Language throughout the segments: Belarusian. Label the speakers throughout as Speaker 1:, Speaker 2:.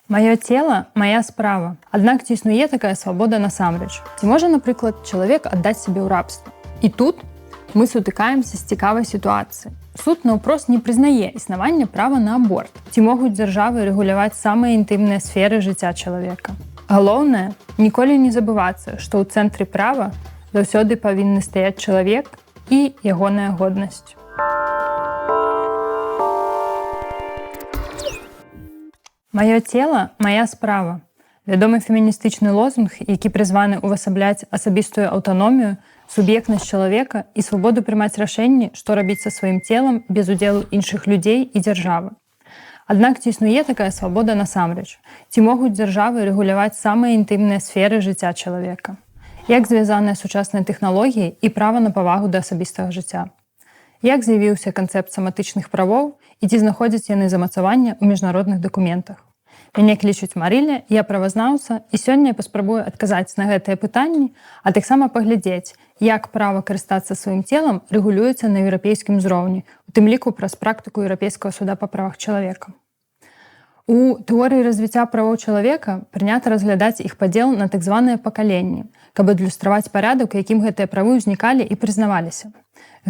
Speaker 1: Маё цела – мая справа. Аднак ці існуе такая свабода насамрэч? Ці можа, напрыклад, чалавек аддаць сябе ў рабства? І тут мы сутыкаемся з цікавай сітуацыяй. Суд наўпрост не прызнае існаванне права на аборт. Ці могуць дзяржавы рэгуляваць самыя інтымныя сферы жыцця чалавека? Галоўнае – ніколі не забывацца, што ў цэнтры права заўсёды павінны стаяць чалавек і ягоная годнасць. Маё цела – мая справа. Вядомы феміністычны лозунг, які прызваны ўвасабляць асабістую аўтаномію, суб'ектнасць чалавека і свабоду прымаць рашэнні, што рабіць са сваім целам без удзелу іншых людзей і дзяржавы. Аднак ці існуе такая свабода насамрэч? Ці могуць дзяржавы рэгуляваць самыя інтымныя сферы жыцця чалавека? Як звязаныя сучасныя тэхналогіі і права на павагу да асабістага жыцця? Як з'явіўся канцэпт саматычных правоў і ці знаходзяць яны замацаванне ў міжнародных дакументах? Мяне клічуць Марыля, я правазнаўца, і сёння я паспрабую адказаць на гэтыя пытанні, а таксама паглядзець, як права карыстацца сваім целам рэгулюецца на еўрапейскім узроўні, у тым ліку праз практыку Еўрапейскага суда па правах чалавека. У тэорыі развіцця правоў чалавека прынята разглядаць іх падзел на так званыя пакаленні, каб адлюстраваць парадак, у якім гэтыя правы ўзнікалі і прызнаваліся.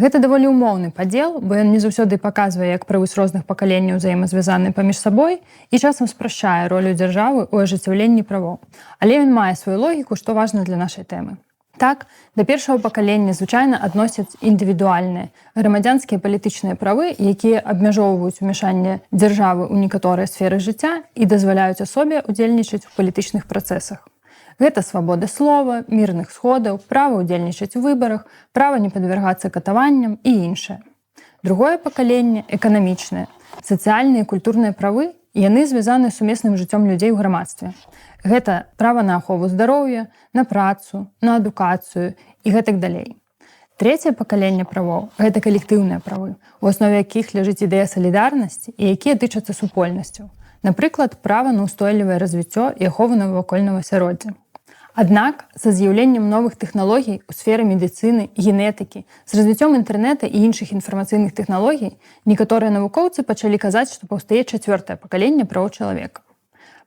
Speaker 1: Гэта даволі ўмоўны падзел, бо ён не заўсёды паказвае, як правы з розных пакаленняў узаемазвязаны паміж сабой і часам спрашчае ролю дзяржавы ў ажыццяўленні правоў. Але ён мае сваю логіку, што важна для нашай тэмы. Так, да першага пакалення звычайна адносяць індывідуальныя, грамадзянскія палітычныя правы, якія абмяжоўваюць умяшанне дзяржавы ў некаторыя сферы жыцця і дазваляюць асобе ўдзельнічаць у палітычных працэсах. Гэта свабода слова, мірных сходаў, права ўдзельнічаць у выбарах, права не падвяргацца катаванням і іншае. Другое пакаленне – эканамічнае. Сацыяльныя і культурныя правы, яны звязаны з сумесным жыццём людзей у грамадстве. Гэта права на ахову здароўя, на працу, на адукацыю і гэтак далей. Трэцяе пакаленне правоў – гэта калектыўныя правы, у аснове якіх ляжыць ідэя салідарнасці і якія тычацца супольнасцяў. Напрыклад, права на ўстойлівае развіццё і ахову навакольнага асяроддзя. Аднак, са з'яўленнем новых тэхналогій у сферы медыцыны, генетыкі, з развіццём інтэрнэта і іншых інфармацыйных тэхналогій, некаторыя навукоўцы пачалі казаць, што паўстае чацвёртае пакаленне правоў чалавека.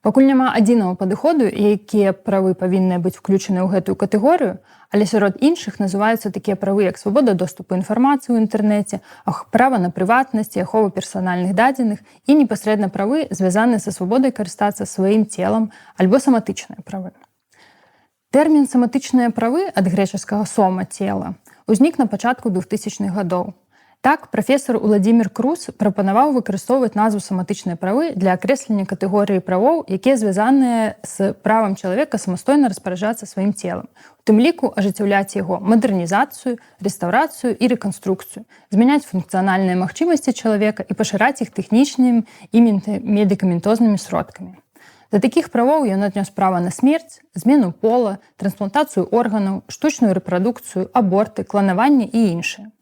Speaker 1: Пакуль няма адзінага падыходу, якія правы павінны быць уключаны ў гэтую катэгорыю, але сярод іншых называюцца такія правы, як свабода доступу інфармацыі ў інтэрнэце, права на прыватнасць і ахову персанальных дадзеных і непасрэдна правы, звязаныя са свабодай карыстацца сваім целам альбо саматычныя правы. Тэрмін «саматычныя правы» ад грэчаскага «сома» – цела узнік на пачатку 2000-х гадоў. Так, прафесар Уладзімір Крус прапанаваў выкарыстоўваць назву «саматычныя правы» для акрэслення катэгорыі правоў, якія звязаныя з правам чалавека самастойна распараджацца сваім целам. У тым ліку ажыццяўляць яго мадэрнізацыю, рэстаўрацыю і рэканструкцыю, змяняць функцыянальныя магчымасці чалавека і пашыраць іх тэхнічнымі і медыкаментознымі сродкамі. Да такіх правоў ён аднёс права на смерць, змену пола, трансплантацыю органаў, штучную рэпрадукцыю, аборты, кланаванне і іншае.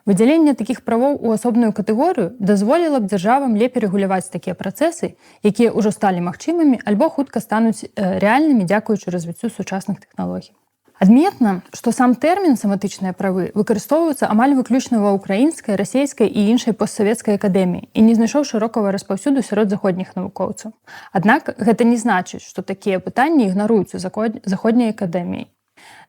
Speaker 1: Выдзяленне такіх правоў у асобную катэгорыю дазволіла б дзяржавам лепей рэгуляваць такія працэсы, якія ўжо сталі магчымымі альбо хутка стануць рэальнымі дзякуючы развіццю сучасных тэхналогій. Адметна, што сам тэрмін «саматычныя правы» выкарыстоўваецца амаль выключна ва ўкраінскай, расейскай і іншай постсавецкай акадэміі і не знайшоў шырокага распаўсюду сярод заходніх навукоўцаў. Аднак гэта не значыць, што такія пытанні ігнаруюцца заходняй акадэміяй.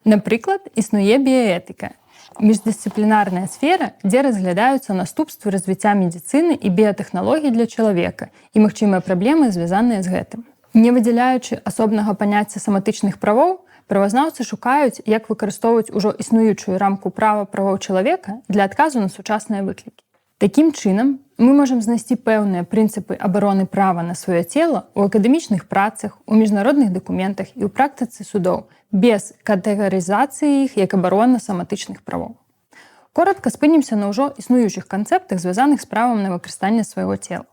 Speaker 1: Напрыклад, існуе біяэтыка – міждысцыплінарная сфера, дзе разглядаюцца наступствы развіцця медыцыны і біятэхналогій для чалавека і магчымыя праблемы, звязаныя з гэтым. Не выдзяляючы асобнага паняцця саматычных правоў, правазнаўцы шукаюць, як выкарыстоўваць ужо існуючую рамку права правоў чалавека для адказу на сучасныя выклікі. Такім чынам, мы можам знайсці пэўныя прынцыпы абароны права на сваё цела ў акадэмічных працах, у міжнародных дакументах і ў практыцы судоў, без катэгарызацыі іх як абарона саматычных правоў. Коратка спынімся на ўжо існуючых канцэптах, звязаных з правам на выкарыстанне свайго цела.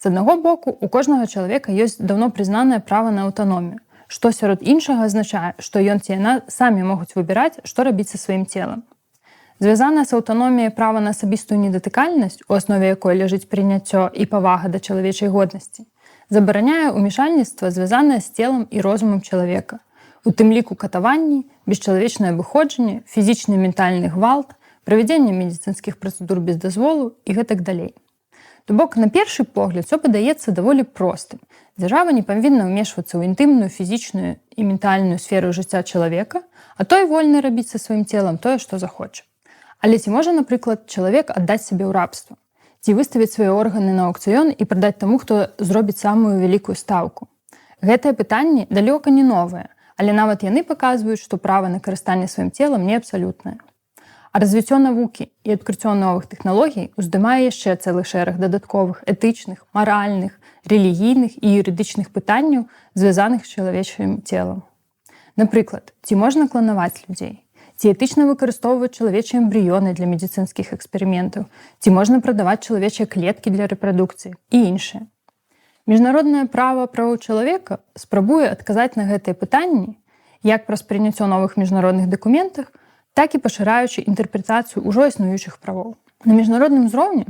Speaker 1: З аднаго боку, у кожнага чалавека ёсць даўно прызнанае права на аўтаномію, што сярод іншага азначае, што ён ці яна самі могуць выбіраць, што рабіць са сваім целам. Звязанае з аўтаноміяй права на асабістую недатыкальнасць, у аснове якой ляжыць прыняццё і павага да чалавечай годнасці, забараняе ўмешальніцтва, звязанае з целам і розумам чалавека, у тым ліку катаванні, бесчалавечнае абыходжанне, фізічны і ментальны гвалт, правядзенне медыцынскіх працэдур без дазволу і гэтак далей. То бок, на першы погляд, усё падаецца даволі простым. Дзяржава не павінна ўмешвацца ў інтымную, фізічную і ментальную сферу жыцця чалавека, а той вольны рабіць са сваім целам тое, што захоча. Але ці можа, напрыклад, чалавек аддаць сябе ў рабства? Ці выставіць свае органы на аукцыён і прадаць таму, хто зробіць самую вялікую стаўку? Гэтыя пытанні далёка не новыя, але нават яны паказваюць, што права на карыстанне сваім целам не абсалютнае. А развіццё навукі і адкрыццё новых тэхналогій уздымае яшчэ цэлы шэраг дадатковых этычных, маральных, рэлігійных і юрыдычных пытанняў, звязаных з чалавечым целам. Напрыклад, ці можна кланаваць людзей? Ці этычна выкарыстоўваць чалавечыя эмбрыёны для медыцынскіх эксперыментаў? Ці можна прадаваць чалавечыя клеткі для рэпрадукцыі? І іншае. Міжнароднае права правоў чалавека спрабуе адказаць на гэтыя пытанні як праз прыняццё новых міжнародных дакументах, так і пашыраючы інтэрпрэтацыю ўжо існуючых правоў. На міжнародным узроўні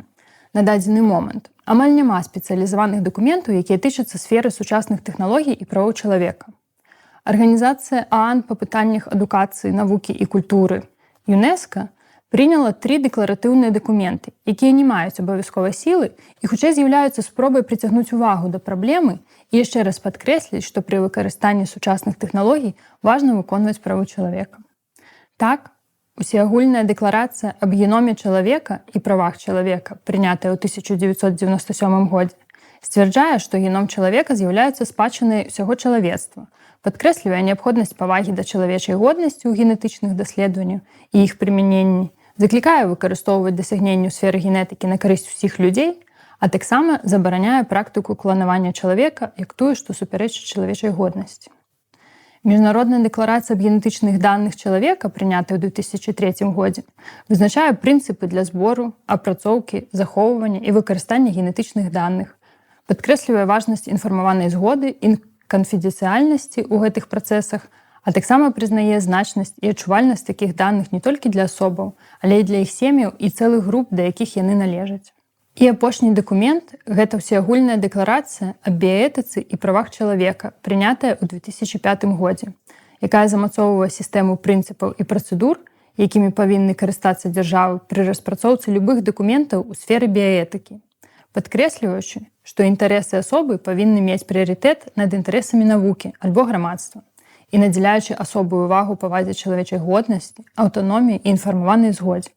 Speaker 1: на дадзены момант амаль няма спецыялізаваных дакументаў, якія тычацца сферы сучасных тэхналогій і правоў чалавека. Арганізацыя ААН па пытаннях адукацыі, навукі і культуры ЮНЕСКА прыняла 3 дэкларатыўныя дакументы, якія не маюць абавязковай сілы і хутчэй з'яўляюцца спробай прыцягнуць увагу да праблемы і яшчэ раз падкрэсліць, што пры выкарыстанні сучасных тэхналогій важна выконваць правы чалавека. Так, усеагульная дэкларацыя аб геноме чалавека і правах чалавека, прынятая ў 1997 годзе, сцвярджае, што геном чалавека з'яўляецца спадчынай усяго чалавецтва, падкрэслівае неабходнасць павагі да чалавечай годнасці ў генетычных даследаванняў і іх прымяненні, заклікае выкарыстоўваць дасягненні ў сферы генетыкі на карысць усіх людзей, а таксама забараняе практыку кланавання чалавека як тое, што супярэчыць чалавечай годнасці. Міжнародная дэкларацыя аб генетычных даных чалавека, прынятая ў 2003 годзе, вызначае прынцыпы для збору, апрацоўкі, захоўвання і выкарыстання генетычных даных, падкрэслівае важнасць інфармаванай згоды і канфідэнцыяльнасці ў гэтых працэсах, а таксама прызнае значнасць і адчувальнасць такіх даных не толькі для асобаў, але і для іх сем'яў і цэлых груп, да якіх яны належаць. І апошні дакумент – гэта ўсеагульная дэкларацыя аб біяэтыцы і правах чалавека, прынятая ў 2005 годзе, якая замацоўвае сістэму прынцыпаў і працэдур, якімі павінны карыстацца дзяржавы пры распрацоўцы любых дакументаў у сферы біяэтыкі, падкрэсліваючы, што інтарэсы асобы павінны мець прыярытэт над інтарэсамі навукі альбо грамадства і надзяляючы асобую ўвагу павазе чалавечай годнасці, аўтаноміі і інфармаванай згодзе.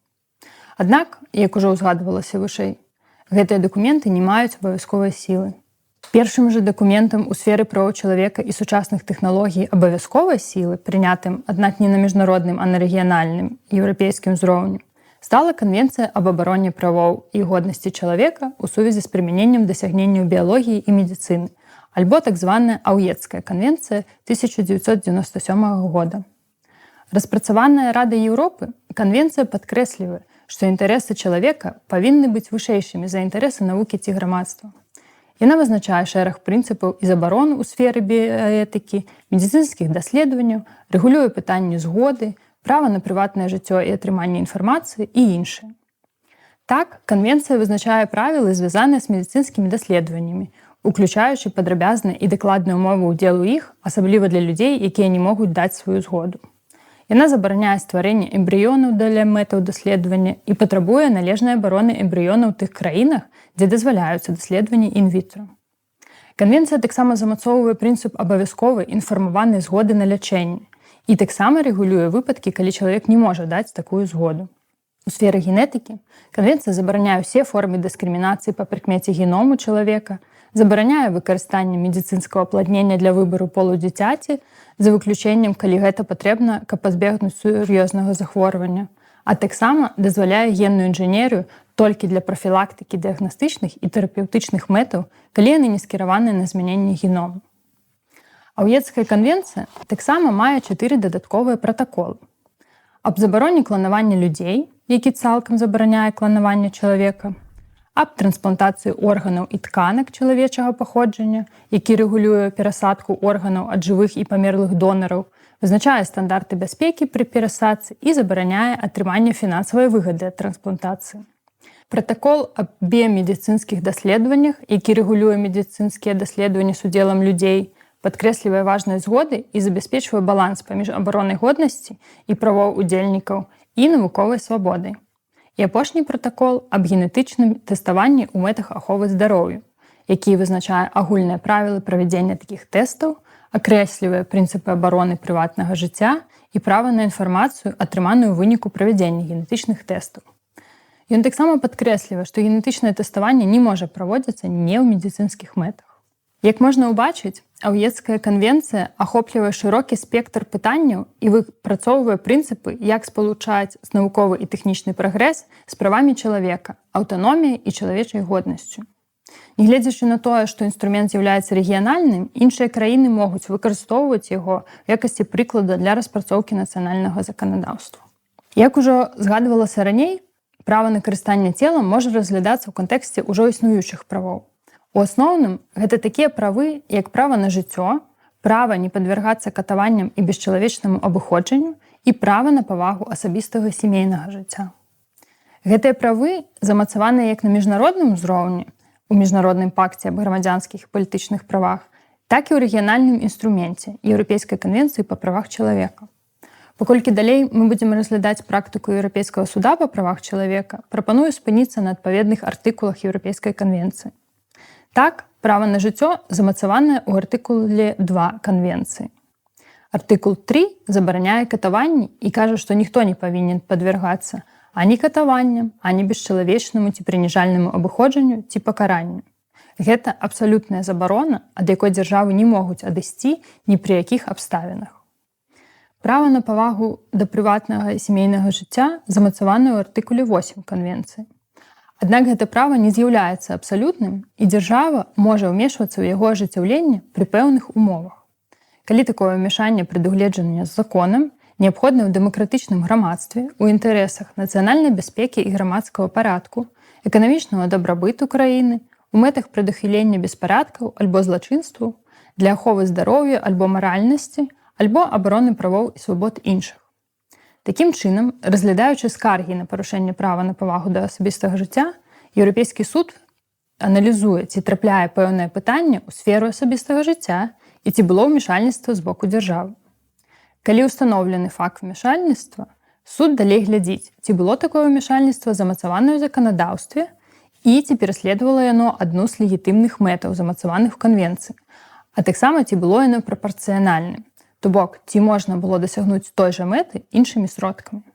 Speaker 1: Аднак, як ужо ўзгадвалася вышэй, гэтыя дакументы не маюць абавязковай сілы. Першым жа дакументам у сферы правоў чалавека і сучасных тэхналогій абавязковай сілы, прынятым, аднак не на міжнародным, а на рэгіянальным, еўрапейскім узроўні, стала Канвенцыя аб абароне правоў і годнасці чалавека ў сувязі з прымяненнем дасягненняў біялогіі і медыцыны, альбо так званая Аўецкая канвенцыя 1997 года. Распрацаваная Радай Еўропы, канвенцыя падкрэслівае, што інтарэсы чалавека павінны быць вышэйшымі за інтарэсы навукі ці грамадства. Яна вызначае шэраг прынцыпаў і забарон у сферы біяэтыкі, медыцынскіх даследаванняў, рэгулюе пытанні згоды, права на прыватнае жыццё і атрыманне інфармацыі і іншае. Так, канвенцыя вызначае правілы, звязаныя з медыцынскімі даследаваннямі, уключаючы падрабязныя і дакладныя ўмовы ўдзелу іх, асабліва для людзей, якія не могуць даць сваю згоду. Яна забараняе стварэнне эмбрыёнаў для мэтаў даследавання і патрабуе належнай абароны эмбрыёнаў у тых краінах, дзе дазваляюцца даследаванні ін-вітра. Канвенцыя таксама замацоўвае прынцып абавязковай інфармаванай згоды на лячэнне і таксама рэгулюе выпадкі, калі чалавек не можа даць такую згоду. У сферы генетыкі канвенцыя забараняе ўсе формы дыскрымінацыі па прыкмеце геному чалавека, забараняе выкарыстанне медыцынскага апладнення для выбару полу дзіцяці, за выключэннем, калі гэта патрэбна, каб пазбегнуць сур'ёзнага захворвання, а таксама дазваляе генную інжынерыю толькі для прафілактыкі дыягнастычных і тэрапеўтычных мэтаў, калі яны не скіраваныя на змяненне геному. Аўецкая канвенцыя таксама мае 4 дадатковыя пратаколы. Аб забароне кланавання людзей, які цалкам забараняе кланаванне чалавека, аб трансплантацыі органаў і тканак чалавечага паходжання, які рэгулюе перасадку органаў ад жывых і памерлых донараў, вызначае стандарты бяспекі пры перасадцы і забараняе атрыманне фінансавай выгады ад трансплантацыі. Пратакол аб біямедыцынскіх даследаваннях, які рэгулюе медыцынскія даследаванні з удзелам людзей, падкрэслівае важнасць згоды і забяспечвае баланс паміж абаронай годнасці і правоў удзельнікаў і навуковай свабодай. І апошні пратакол аб генетычным тэставанні ў мэтах аховы здароўя, які вызначае агульныя правілы правядзення такіх тэстаў, акрэслівае прынцыпы абароны прыватнага жыцця і права на інфармацыю, атрыманую ў выніку правядзення генетычных тэстаў. Ён таксама падкрэслівае, што генетычнае тэставанне не можа праводзіцца не ў медыцынскіх мэтах. Як можна ўбачыць, Ауецкая канвенцыя ахоплівае шырокі спектр пытанняў і выпрацоўвае прынцыпы, як спалучаць навуковы і тэхнічны прагрэс з правамі чалавека, аўтаноміяй і чалавечай годнасцю. Нягледзячы на тое, што інструмент з'яўляецца рэгіянальным, іншыя краіны могуць выкарыстоўваць яго ў якасці прыклада для распрацоўкі нацыянальнага заканадаўства. Як ужо згадвалася раней, права на карыстанне целам можа разглядацца ў кантэксце ўжо існуючых правоў. У асноўным, гэта такія правы, як права на жыццё, права не падвяргацца катаванням і бесчалавечнаму абыходжанню і права на павагу асабістага сямейнага жыцця. Гэтыя правы замацаваныя як на міжнародным узроўні, у міжнародным пакце аб грамадзянскіх і палітычных правах, так і ў рэгіянальным інструменце Еўрапейскай канвенцыі па правах чалавека. Паколькі далей мы будзем разглядаць практыку Еўрапейскага суда па правах чалавека, прапаную спыніцца на адпаведных артыкулах Еўрапейскай канвенцыі. Так, права на жыццё замацаванае ў артыкуле 2 канвенцыі. Артыкул 3 забараняе катаванні і кажа, што ніхто не павінен падвяргацца ані катаванням, ані бесчалавечнаму ці прыніжальнаму абыходжанню ці пакаранню. Гэта абсалютная забарона, ад якой дзяржавы не могуць адысці ні пры якіх абставінах. Права на павагу да прыватнага і сямейнага жыцця замацаванае ў артыкуле 8 канвенцыі. Аднак гэта права не з'яўляецца абсалютным, і дзяржава можа ўмешвацца ў яго ажыццяўленне пры пэўных умовах. Калі такое ўмяшанне прадугледжанне з законам, неабходна ў дэмакратычным грамадстве, у інтарэсах нацыянальнай бяспекі і грамадскага парадку, эканамічнага дабрабыту краіны, у мэтах прадухілення беспарадкаў альбо злачынстваў, для аховы здароўя альбо маральнасці, альбо абароны правоў і свабод іншых. Такім чынам, разглядаючы скаргі на парушэнне права на павагу да асабістага жыцця, Еўрапейскі суд аналізуе, ці трапляе пэўнае пытанне ў сферу асабістага жыцця і ці было ўмешальніцтва з боку дзяржавы. Калі ўстаноўлены факт ўмешальніцтва, суд далей глядзіць, ці было такое ўмешальніцтва замацаванае ў заканадаўстве і ці пераследавала яно адну з легітымных мэтаў, замацаваных у канвенцыі, а таксама ці было яно прапарцыянальным. То бок, ці можна было дасягнуць той жа мэты іншымі сродкамі.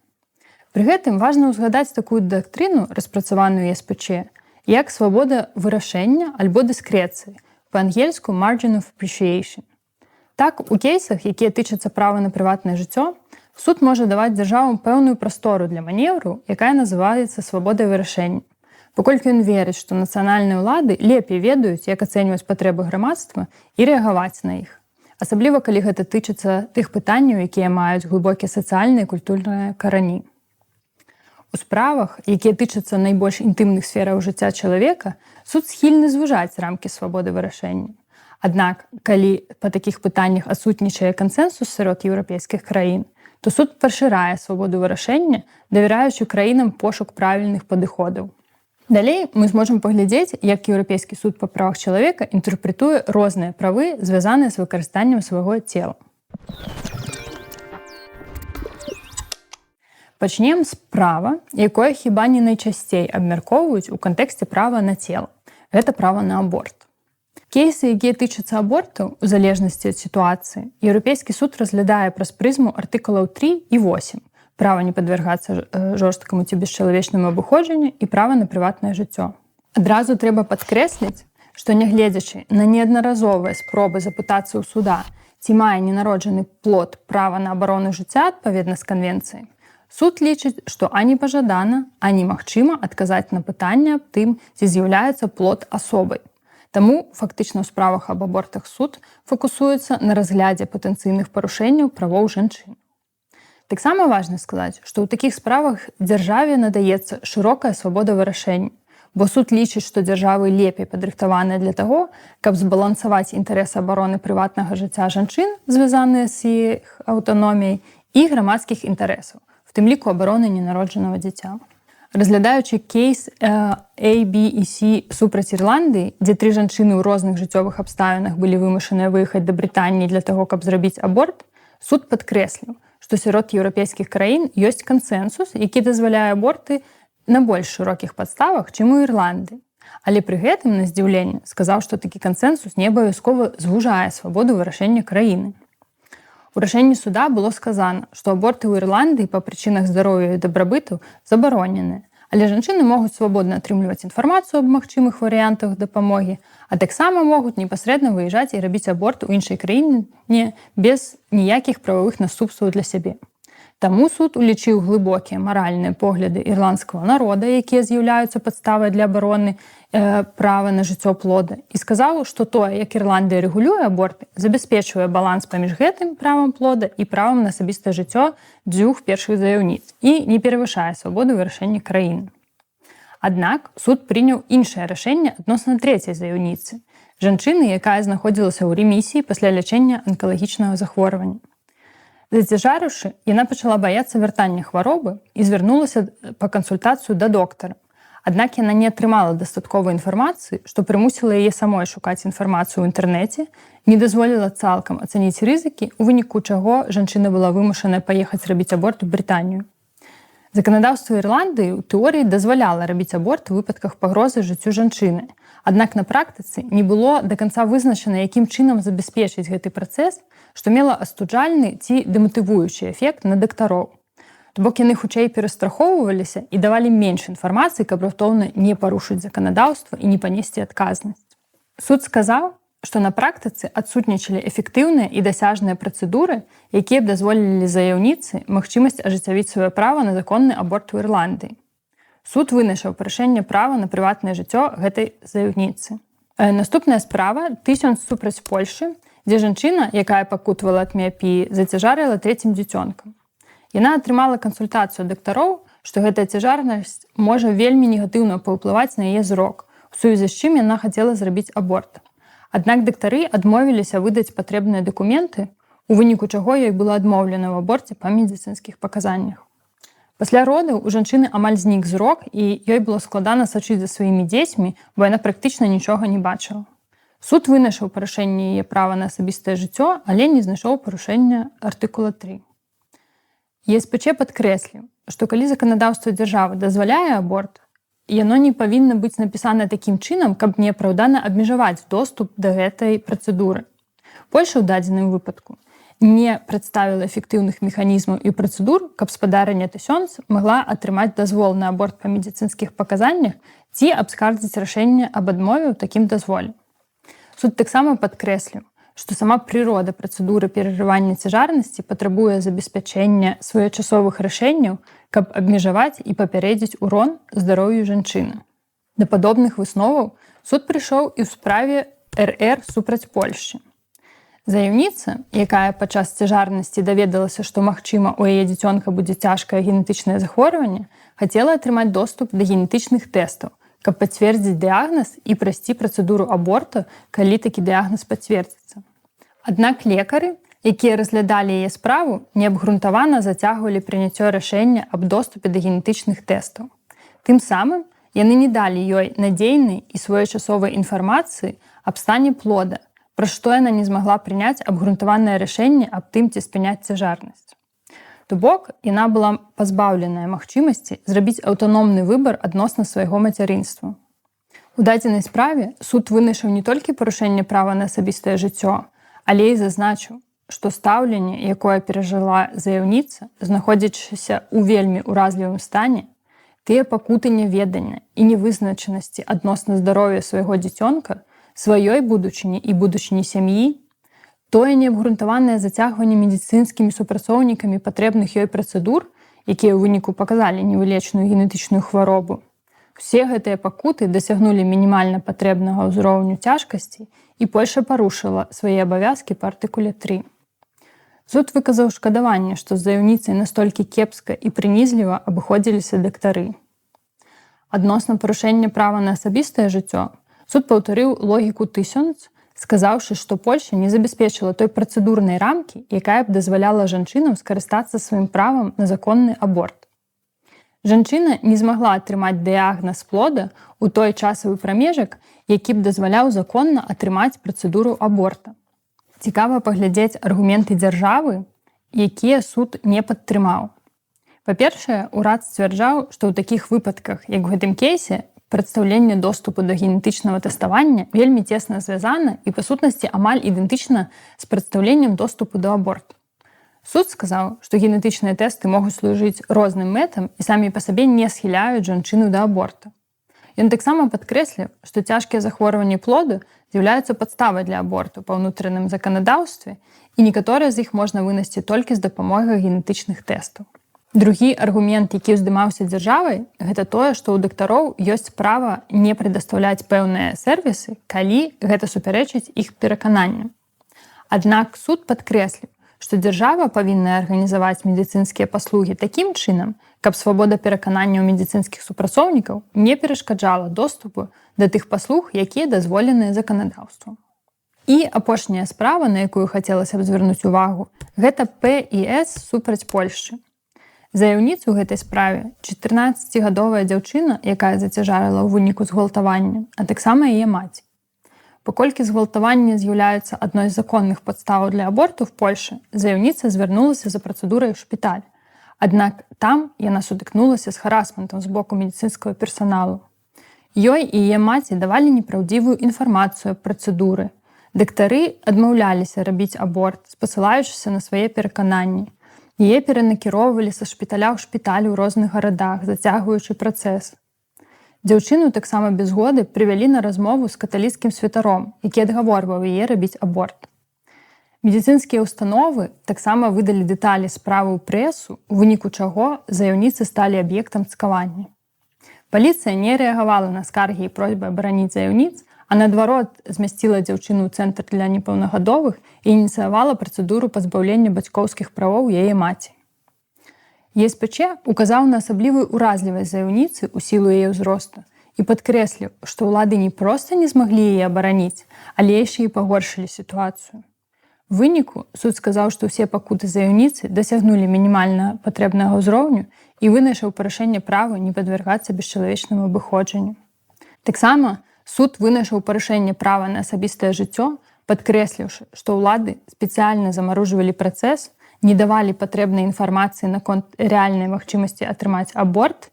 Speaker 1: Пры гэтым важна ўзгадаць такую дактрыну, распрацаваную ЕСПЧ, як свабода вырашэння альбо дыскрэцыі, па-ангельску margin of appreciation. Так, у кейсах, якія тычацца права на прыватнае жыццё, суд можа даваць дзяржавам пэўную прастору для манеўру, якая называецца свабодай вырашэння. Паколькі ён верыць, што нацыянальныя ўлады лепей ведаюць, як ацэньваць патрэбы грамадства і рэагаваць на іх. Асабліва, калі гэта тычыцца тых пытанняў, якія маюць глыбокія сацыяльныя і культурныя карані. У справах, якія тычацца найбольш інтымных сфераў жыцця чалавека, суд схільны звужаць рамкі свабоды вырашэння. Аднак, калі па такіх пытаннях адсутнічае кансэнсус сярод еўрапейскіх краін, то суд пашырае свабоду вырашэння, давяраючы краінам пошук правільных падыходаў. Далей мы зможам паглядзець, як Еўрапейскі суд па правах чалавека інтэрпрэтуе розныя правы, звязаныя з выкарыстаннем свайго цела. Пачнем з права, якое хіба не найчасцей абмяркоўваюць у кантэксце права на цела. Гэта права на аборт. Кейсы, якія тычацца абортаў, у залежнасці ад сітуацыі, Еўрапейскі суд разглядае праз прызму артыкулаў 3 і 8. Права не падвяргацца жорсткаму ці бесчалавечнаму абыходжанню і права на прыватнае жыццё. Адразу трэба падкрэсліць, што нягледзячы на неаднаразовыя спробы запытацца ў суда, ці мае ненароджаны плод права на абарону жыцця адпаведна з канвенцыяй, суд лічыць, што ані пажадана, ані магчыма адказаць на пытанне аб тым, ці з'яўляецца плод асобай. Таму фактычна ў справах аб абортах суд фокусуецца на разглядзе патэнцыйных парушэнняў правоў жанчын. Таксама важна сказаць, што ў такіх справах дзяржаве надаецца шырокая свабода вырашэння, бо суд лічыць, што дзяржавы лепей падрыхтаваныя для таго, каб збалансаваць інтарэсы абароны прыватнага жыцця жанчын, звязаныя з іх аўтаноміяй, і грамадскіх інтарэсаў, в тым ліку абароны ненароджанага дзіця. Разглядаючы кейс ABC супраць Ірландыі, дзе 3 жанчыны ў розных жыццёвых абставінах былі вымушаныя выехаць да Брытаніі для таго, каб зрабіць аборт, суд падкрэсліў, што сярод еўрапейскіх краін ёсць кансэнсус, які дазваляе аборты на больш шырокіх падставах, чым у Ірландыі. Але пры гэтым, на здзіўленне, сказаў, што такі кансэнсус не абавязкова звужае свабоду вырашэння краіны. У рашэнні суда было сказана, што аборты ў Ірландыі па прычынах здароўя і дабрабыту забароненыя, але жанчыны могуць свабодна атрымліваць інфармацыю аб магчымых варыянтах дапамогі, а таксама могуць непасрэдна выязджаць і рабіць аборт у іншай краіне без ніякіх прававых наступстваў для сябе. Таму суд улічыў глыбокія маральныя погляды ірландскага народа, якія з'яўляюцца падставай для абароны права на жыццё плода, і сказаў, што тое, як Ірландыя рэгулюе аборты, забяспечвае баланс паміж гэтым правам плода і правам на асабістае жыццё дзвюх першых заяўніц і не перавышае свабоду вырашэння краіны. Аднак суд прыняў іншае рашэнне адносна трэцяй заяўніцы, жанчыны, якая знаходзілася ў рэмісіі пасля лячэння анкалагічнага захворвання. Зацяжарыўшы, яна пачала баяцца вяртання хваробы і звярнулася па кансультацыю да доктара. Аднак яна не атрымала дастатковай інфармацыі, што прымусіла яе самой шукаць інфармацыю ў інтэрнэце, не дазволіла цалкам ацаніць рызыкі, у выніку чаго жанчына была вымушаная паехаць рабіць аборт у Брытанію. Заканадаўства Ірландыі ў тэорыі дазваляла рабіць аборт у выпадках пагрозы жыццю жанчыны. Аднак на практыцы не было да канца вызначана, якім чынам забяспечыць гэты працэс, што мела астуджальны ці дэматывуючы эфект на дактароў. То бок яны хутчэй перастрахоўваліся і давалі менш інфармацыі, каб раптоўна не парушыць заканадаўства і не панесці адказнасць. Суд сказаў, што на практыцы адсутнічалі эфектыўныя і дасяжныя працэдуры, якія б дазволілі заяўніцы магчымасць ажыццявіць сваё права на законны аборт у Ірландыі. Суд вынайшаў парушэнне права на прыватнае жыццё гэтай заяўніцы. Наступная справа «Тысяч супраць Польшы», дзе жанчына, якая пакутавала ад міапіі, зацяжарыла трэцім дзіцёнкам. Яна атрымала кансультацыю дактароў, што гэтая цяжарнасць можа вельмі негатыўна паўплываць на яе зрок, у сувязі з чым яна хацела зрабіць аборт. Аднак дактары адмовіліся выдаць патрэбныя дакументы, у выніку чаго ёй было адмоўлена ў аборце па медыцынскіх паказаннях. Пасля родаў у жанчыны амаль знік зрок, і ёй было складана сачыць за сваімі дзецьмі, бо яна практычна нічога не бачыла. Суд вынайшаў парушэнне яе права на асабістае жыццё, але не знайшоў парушэння артыкула 3. ЕСПЧ падкрэсліў, што калі заканадаўства дзяржавы дазваляе аборт, яно не павінна быць напісана такім чынам, каб неапраўдана абмежаваць доступ да гэтай працэдуры. Польша ў дадзеным выпадку не прадставіла эфектыўных механізмаў і працэдур, каб спадарня Тысяч магла атрымаць дазвол на аборт па медыцынскіх паказаннях ці абскардзіць рашэнне аб адмове ў такім дазволе. Суд таксама падкрэсліў, што сама прырода працэдуры перарывання цяжарнасці патрабуе забеспячэння своечасовых рашэнняў, каб абмежаваць і папярэдзіць урон здароўю жанчыны. Да падобных высноваў суд прыйшоў і ў справе РР супраць Польшчы. Заяўніца, якая падчас цяжарнасці даведалася, што, магчыма, у яе дзіцёнка будзе цяжкае генетычнае захворванне, хацела атрымаць доступ да генетычных тэстаў, каб пацвердзіць дыягназ і прайсці працэдуру аборта, калі такі дыягназ пацвердзіцца. Аднак лекары, якія разглядалі яе справу, неабгрунтавана зацягвалі прыняццё рашэння аб доступе да генетычных тэстаў. Тым самым яны не далі ёй надзейнай і своечасовай інфармацыі аб стане плода, пра што яна не змагла прыняць абгрунтаванае рашэнне аб тым, ці спыняць цяжарнасць. То бок, яна была пазбаўленая магчымасці зрабіць аўтаномны выбар адносна свайго мацярынства. У дадзенай справе суд вынайшаў не толькі парушэнне права на асабістае жыццё, але і зазначыў, што стаўленне, якое перажыла заяўніца, знаходзячыся ў вельмі ўразлівым стане, тыя пакуты няведання і невызначанасці адносна здароўя свайго дзіцёнка, сваёй будучыні і будучыні сям'і, тое неабгрунтаванае зацягванне медыцынскімі супрацоўнікамі патрэбных ёй працэдур, якія ў выніку паказалі невылечную генетычную хваробу, усе гэтыя пакуты дасягнулі мінімальна патрэбнага ўзроўню цяжкасці, і Польша парушыла свае абавязкі па артыкуле 3. Суд выказаў шкадаванне, што з заяўніцай настолькі кепска і прынізліва абыходзіліся дактары. Адносна парушэння права на асабістае жыццё, суд паўтарыў логіку Тысяч, сказаўшы, што Польша не забяспечыла той працэдурнай рамкі, якая б дазваляла жанчынам скарыстацца сваім правам на законны аборт. Жанчына не змагла атрымаць дыягназ плода ў той часавы прамежак, які б дазваляў законна атрымаць працэдуру аборта. Цікава паглядзець аргументы дзяржавы, якія суд не падтрымаў. Па-першае, урад сцвярджаў, што ў такіх выпадках, як у гэтым кейсе, прадстаўленне доступу да генетычнага тэставання вельмі цесна звязана і, па сутнасці, амаль ідэнтычна з прадстаўленнем доступу да аборту. Суд сказаў, што генетычныя тэсты могуць служыць розным мэтам і самі па сабе не схіляюць жанчыну да аборта. Ён таксама падкрэсліў, што цяжкія захворванні плоду з'яўляюцца падставай для аборту па ўнутраным заканадаўстве, і некаторыя з іх можна вынесці толькі з дапамогай генетычных тэстаў. Другі аргумент, які ўздымаўся дзяржавай, гэта тое, што ў дактароў ёсць права не прадастаўляць пэўныя сервісы, калі гэта супярэчыць іх перакананням. Аднак суд падкрэсліў, што дзяржава павінна арганізаваць медыцынскія паслугі такім чынам, каб свабода пераканання ў медыцынскіх супрацоўнікаў не перашкаджала доступу да тых паслуг, якія дазволеныя заканадаўствам. І апошняя справа, на якую хацелася б звярнуць увагу, гэта ПІС супраць Польшчы. Заяўніцу ў гэтай справе 14-гадовая дзяўчына, якая зацяжарыла ў выніку згвалтавання, а таксама яе маці. Паколькі згвалтаванне з'яўляецца адной з законных падставаў для аборту в Польшы, заяўніца звярнулася за працэдурай у шпіталь. Аднак там яна сутыкнулася з харасментам з боку медыцынскага персаналу. Ёй і яе маці давалі непраўдзівую інфармацыю аб працэдуры. Дактары адмаўляліся рабіць аборт, спасылаючыся на свае перакананні. Яе перанакіроўвалі са шпіталя ў шпіталі ў розных гарадах, зацягваючы працэс. Дзяўчыну таксама без згоды прывялі на размову з каталіцкім святаром, які адгаворваў яе рабіць аборт. Медыцынскія ўстановы таксама выдалі дэталі справы ў прэсу, у выніку чаго заяўніцы сталі аб'ектам цкавання. Паліцыя не рэагавала на скаргі і просьбы абараніць заяўніц, а наадварот змясціла дзяўчыну ў цэнтр для непаўнагадовых і ініцыявала працэдуру пазбаўлення бацькоўскіх правоў яе маці. ЕСПЧ указаў на асаблівую ўразлівасць заяўніцы ў сілу яе ўзросту і падкрэсліў, што ўлады не проста не змаглі яе абараніць, але яшчэ і пагоршылі сітуацыю. У выніку суд сказаў, што ўсе пакуты заяўніцы дасягнулі мінімальна патрэбнага ўзроўню і вынайшаў парушэнне права не падвяргацца бесчалавечнаму абыходжанню. Таксама суд вынайшаў парушэнне права на асабістае жыццё, падкрэсліўшы, што ўлады спецыяльна замарожвалі працэс, не давалі патрэбнай інфармацыі наконт рэальнай магчымасці атрымаць аборт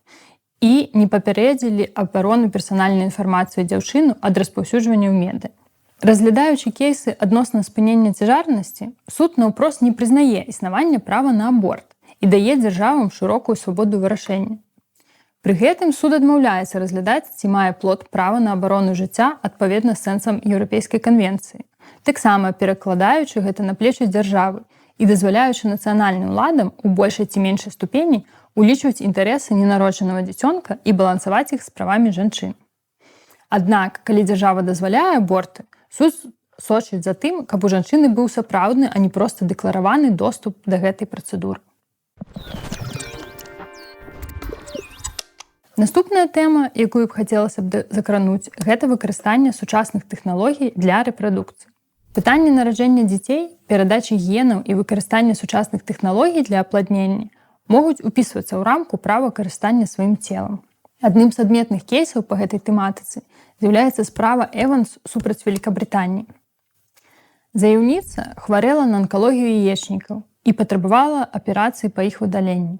Speaker 1: і не папярэдзілі абарону персанальнай інфармацыі дзяўчыну ад распаўсюджвання ў меды. Разглядаючы кейсы адносна спынення цяжарнасці, суд наўпрост не прызнае існавання права на аборт і дае дзяржавам шырокую свабоду вырашэння. Пры гэтым суд адмаўляецца разглядаць, ці мае плод права на абарону жыцця адпаведна з сэнсам Еўрапейскай канвенцыі, таксама перакладаючы гэта на плечы дзяржавы і дазваляючы нацыянальным уладам у большай ці меншай ступені улічваць інтарэсы ненароджанага дзіцёнка і балансаваць іх з правамі жанчын. Аднак, калі дзяржава дазваляе аборты, суд сочыць за тым, каб у жанчыны быў сапраўдны, а не проста дэклараваны доступ да гэтай працэдуры. Наступная тэма, якую б хацелася б закрануць, гэта выкарыстанне сучасных тэхналогій для рэпрадукцыі. Пытанне нараджэння дзяцей, перадачы генаў і выкарыстання сучасных тэхналогій для апладнення могуць упісвацца ў рамку права карыстання сваім целам. Адным з адметных кейсаў па гэтай тэматыцы з'яўляецца справа Эванс супраць Великабрытаніі. Заяўніца хварэла на анкалогію яечнікаў і патрабавала аперацыі па іх выдаленні.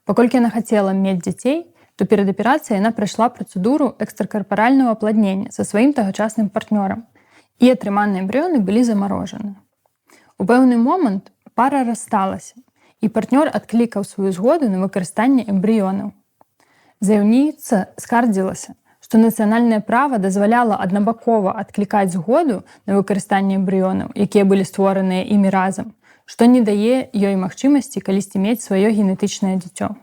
Speaker 1: Паколькі яна хацела мець дзяцей, то перад аперацыяй яна прайшла працэдуру экстракарпаральнага апладнення са сваім тагачасным партнёрам, і атрыманыя эмбрыёны былі замарожаны. У пэўны момант пара рассталася, і партнёр адклікаў сваю згоду на выкарыстанне эмбрыёнаў. Заяўніца скардзілася, што нацыянальнае права дазваляла аднабакова адклікаць згоду на выкарыстанне эмбрыёнаў, якія былі створаныя імі разам, што не дае ёй магчымасці калісьці мець сваё генетычнае дзіцё.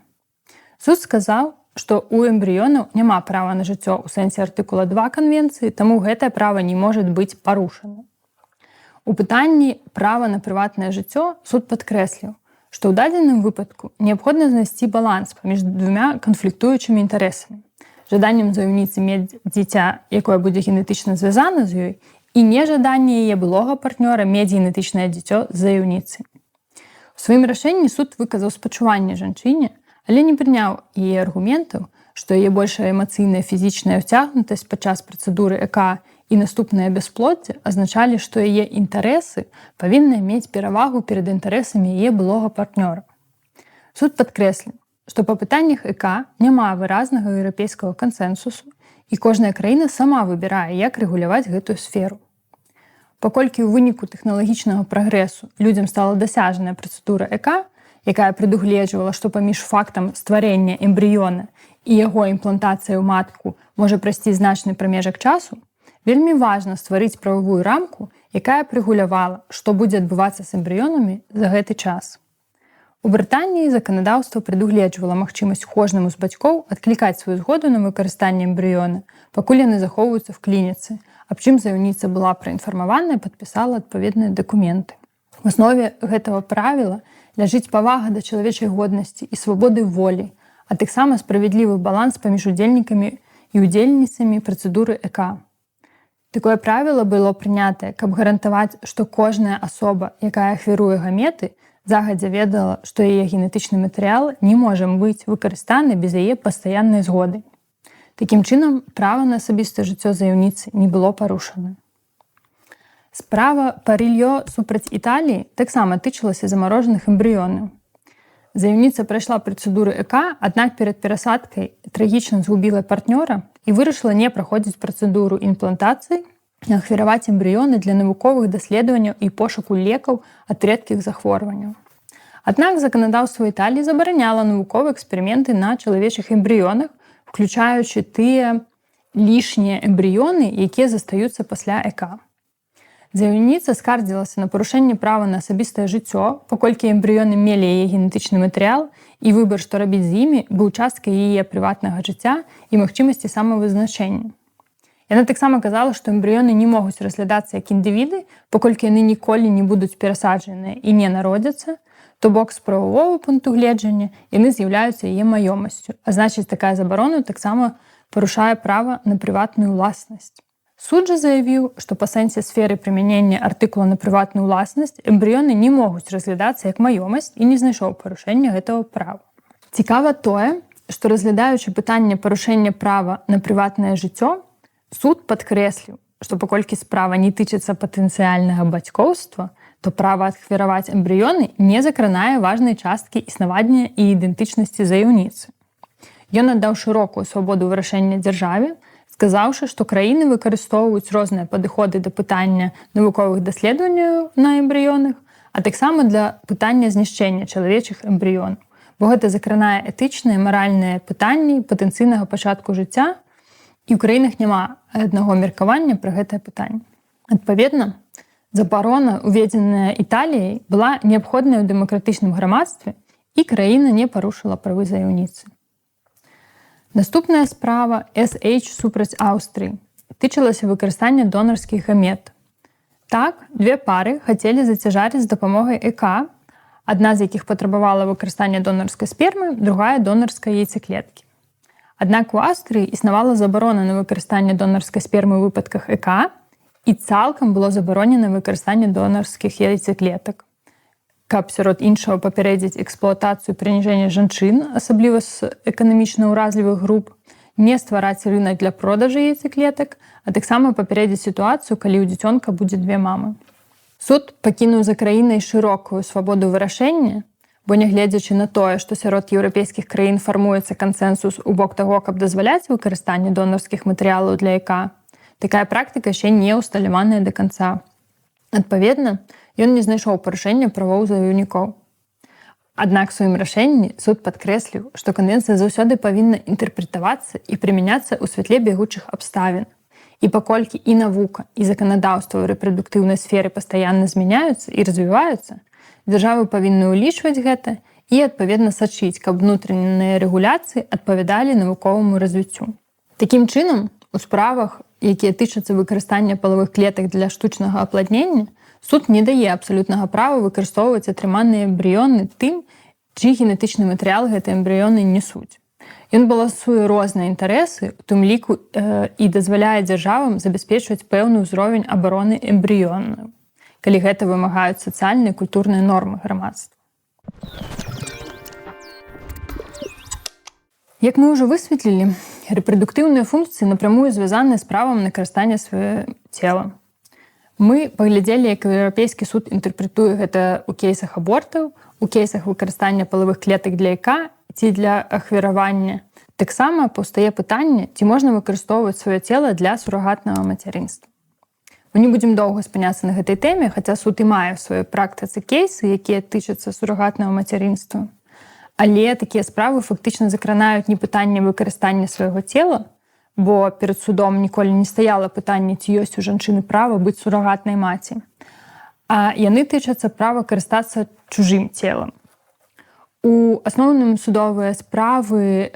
Speaker 1: Суд сказаў, што ў эмбрыёнаў няма права на жыццё ў сэнсе артыкула 2 канвенцыі, таму гэтае права не можа быць парушана. У пытанні права на прыватнае жыццё суд падкрэсліў, што ў дадзеным выпадку неабходна знайсці баланс паміж двума канфліктуючымі інтарэсамі: жаданнем заяўніцы мець дзіця, якое будзе генетычна звязана з ёй, і нежаданне яе былога партнёра мець генетычнае дзіцё з заяўніцай. У сваім рашэнні суд выказаў спачуванне жанчыне, але не прыняў яе аргументаў, што яе большая эмацыйная фізічная ўцягнутасць падчас працэдуры ЭК і наступнае бясплоддзе азначалі, што яе інтарэсы павінны мець перавагу перад інтарэсамі яе былога партнёра. Суд падкрэсліў, што па пытаннях ЭК няма выразнага еўрапейскага кансэнсусу, І кожная краіна сама выбірае, як рэгуляваць гэтую сферу. Паколькі ў выніку тэхналагічнага прагрэсу людзям стала дасяжная працэдура ЭК, якая прадугледжвала, што паміж фактам стварэння эмбрыёна і яго імплантацыяй у матку можа прайсці значны прамежак часу, вельмі важна стварыць прававую рамку, якая прэгулявала, што будзе адбывацца з эмбрыёнамі за гэты час. У Брытаніі заканадаўства прадугледжвала магчымасць кожнаму з бацькоў адклікаць сваю згоду на выкарыстанне эмбрыёна, пакуль яны захоўваюцца в клініцы, аб чым заяўніца была праінфармавана і падпісала адпаведныя дакументы. В аснове гэтага правіла ляжыць павага да чалавечай годнасці і свабоды волі, а таксама справядлівы баланс паміж удзельнікамі і удзельніцамі працэдуры ЭК. Такое правіла было прынятае, каб гарантаваць, што кожная асоба, якая ахвяруе гаметы, загадзя ведала, што яе генетычны матэрыял не можа быць выкарыстаны без яе пастаяннай згоды. Такім чынам, права на асабістае жыццё заяўніцы не было парушана. Справа Парильо супраць Італіі таксама тычылася замарожаных эмбрыёнаў. Заяўніца прайшла працэдуру ЭК, аднак перад перасадкай трагічна згубіла партнёра і вырашыла не праходзіць працэдуру імплантацыі, а ахвяраваць эмбрыёны для навуковых даследаванняў і пошуку лекаў ад рэдкіх захворванняў. Аднак заканадаўства Італіі забараняла навуковыя эксперыменты на чалавечых эмбрыёнах, включаючы тыя лішнія эмбрыёны, якія застаюцца пасля ЭК. Заяўніца скардзілася на парушэнне права на асабістае жыццё, паколькі эмбрыёны мелі яе генетычны матэрыял, і выбар, што рабіць з імі, быў часткай яе прыватнага жыцця і магчымасці самавызначэння. Яна таксама казала, што эмбрыёны не могуць разглядацца як індывіды, паколькі яны ніколі не будуць перасаджаныя і не народзяцца, то бок з прававога пункту гледжання яны з'яўляюцца яе маёмасцю, а значыць, такая забарона таксама парушае права на прыватную ўласнасць. Суд жа заявіў, што па сэнсе сферы прымянення артыкула на прыватную ўласнасць эмбрыёны не могуць разглядацца як маёмасць і не знайшоў парушэння гэтага права. Цікава тое, што разглядаючы пытанне парушэння права на прыватнае жыццё, суд падкрэсліў, што паколькі справа не тычыцца патэнцыяльнага бацькоўства, то права ахвяраваць эмбрыёны не закранае важнай часткі існавання і ідэнтычнасці заяўніцы. Ён аддаў шырокую свабоду вырашэння дзяржаве, сказаўшы, што краіны выкарыстоўваюць розныя падыходы да пытання навуковых даследаванняў на эмбрыёнах, а таксама для пытання знішчэння чалавечых эмбрыёнаў, бо гэта закранае этычныя, маральныя пытанні патэнцыйнага пачатку жыцця, і ў краінах няма аднаго меркавання пра гэтае пытанне. Адпаведна, забарона, уведзеная Італіяй, была неабходная ў дэмакратычным грамадстве, і краіна не парушыла правы заяўніцы. Наступная справа SH супраць Аўстрыі тычылася выкарыстання донарскіх гамет. Так, две пары хацелі зацяжаць з дапамогай ЭК, адна з якіх патрабавала выкарыстання донарскай спермы, другая донарскай яйцаклеткі. Аднак у Аўстрыі існавала забарона на выкарыстанне донарскай спермы ў выпадках ЭК, і цалкам было забаронена выкарыстанне донарскіх яйцаклетак. Каб сярод іншага папярэдзіць эксплуатацыю прыніжэння жанчын, асабліва з эканамічна ўразлівых груп, не ствараць рынак для продажу яйцаклетак, а таксама папярэдзіць сітуацыю, калі ў дзіцёнка будзе две мамы. Суд пакінуў за краінай шырокую свабоду вырашэння, бо нягледзячы на тое, што сярод еўрапейскіх краін фармуецца кансэнсус у бок таго, каб дазваляць выкарыстанне донарскіх матэрыялаў для ЭК, такая практыка яшчэ не ўсталяваная да канца. Адпаведна, ён не знайшоў парушэння правоў заяўнікоў. Аднак у сваім рашэнні суд падкрэсліў, што канвенцыя заўсёды павінна інтэрпрэтавацца і прымяняцца ў святле бягучых абставін. І паколькі і навука, і заканадаўства ў рэпрадуктыўнай сферы пастаянна змяняюцца і развіваюцца, дзяржавы павінны ўлічваць гэта і, адпаведна, сачыць, каб внутрэнныя рэгуляцыі адпавядалі навуковаму развіццю. Такім чынам, у справах, якія тычацца выкарыстання палавых клетак для штучнага апладнення, суд не дае абсалютнага права выкарыстоўваць атрыманыя эмбрыёны тым, чый генетычны матэрыял гэтыя эмбрыёны несуць. Ён балансуе розныя інтарэсы, у тым ліку і дазваляе дзяржавам забяспечваць пэўны ўзровень абароны эмбрыёнаў, калі гэта вымагаюць сацыяльныя і культурныя нормы грамадства. Як мы ўжо высветлілі, рэпрадуктыўныя функцыі напрамую звязаныя з правам на карыстанне сваім целам. Мы паглядзелі, як Еўрапейскі суд інтэрпрэтуе гэта ў кейсах абортаў, у кейсах выкарыстання палавых клетак для ЭК ці для ахвяравання Таксама паўстае пытанне, ці можна выкарыстоўваць сваё цела для сурагатнага мацярынства. Мы не будзем доўга спыняцца на гэтай тэме, хаця суд і мае ў сваёй практыцы кейсы, якія тычацца сурагатнага мацярынства. Але такія справы фактычна закранаюць не пытанне выкарыстання свайго цела, бо перад судом ніколі не стаяла пытанне, ці ёсць у жанчыны права быць сурагатнай маці. А яны тычацца права карыстацца чужым целам. У асноўным судовыя справы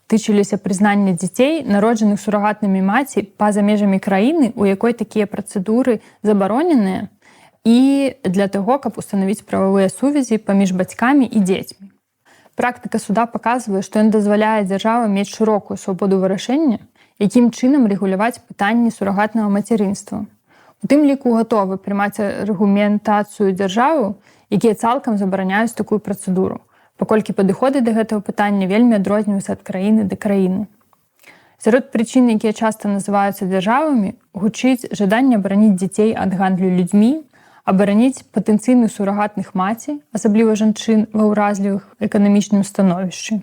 Speaker 1: тычыліся прызнання дзяцей, народжаных сурагатнымі маці па-за межамі краіны, у якой такія працэдуры забароненыя, і для таго, каб устанавіць прававыя сувязі паміж бацькамі і дзецьмі. Практыка суда паказвае, што ён дазваляе дзяржаве мець шырокую свабоду вырашэння, якім чынам рэгуляваць пытанні сурагатнага мацярынства. У тым ліку гатовы прымаць аргументацыю дзяржаву, якія цалкам забараняюць такую працэдуру, паколькі падыходы да гэтага пытання вельмі адрозніваюцца ад краіны да краіны. Сярод прычын, якія часта называюцца дзяржавамі, гучыць жаданне абараніць дзяцей ад гандлю людзьмі, абараніць патэнцыйных сурагатных маці, асабліва жанчын ва ўразлівых эканамічным становішчы.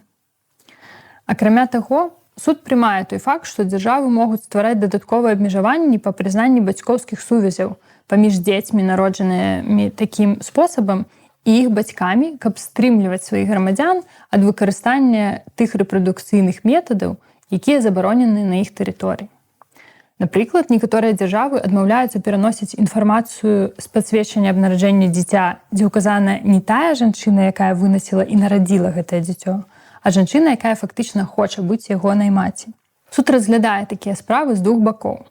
Speaker 1: Акрамя таго, суд прымае той факт, што дзяржавы могуць ствараць дадатковыя абмежаванні па прызнанні бацькоўскіх сувязяў паміж дзецьмі, народжанымі такім спосабам, і іх бацькамі, каб стрымліваць сваіх грамадзян ад выкарыстання тых рэпрадукцыйных метадаў, якія забаронены на іх тэрыторыі. Напрыклад, некаторыя дзяржавы адмаўляюцца пераносіць інфармацыю з пасведчання аб нараджэнні дзіця, дзе ўказана не тая жанчына, якая вынасіла і нарадзіла гэтае дзіцё, а жанчына, якая фактычна хоча быць ягонай маці. Суд разглядае такія справы з двух бакоў.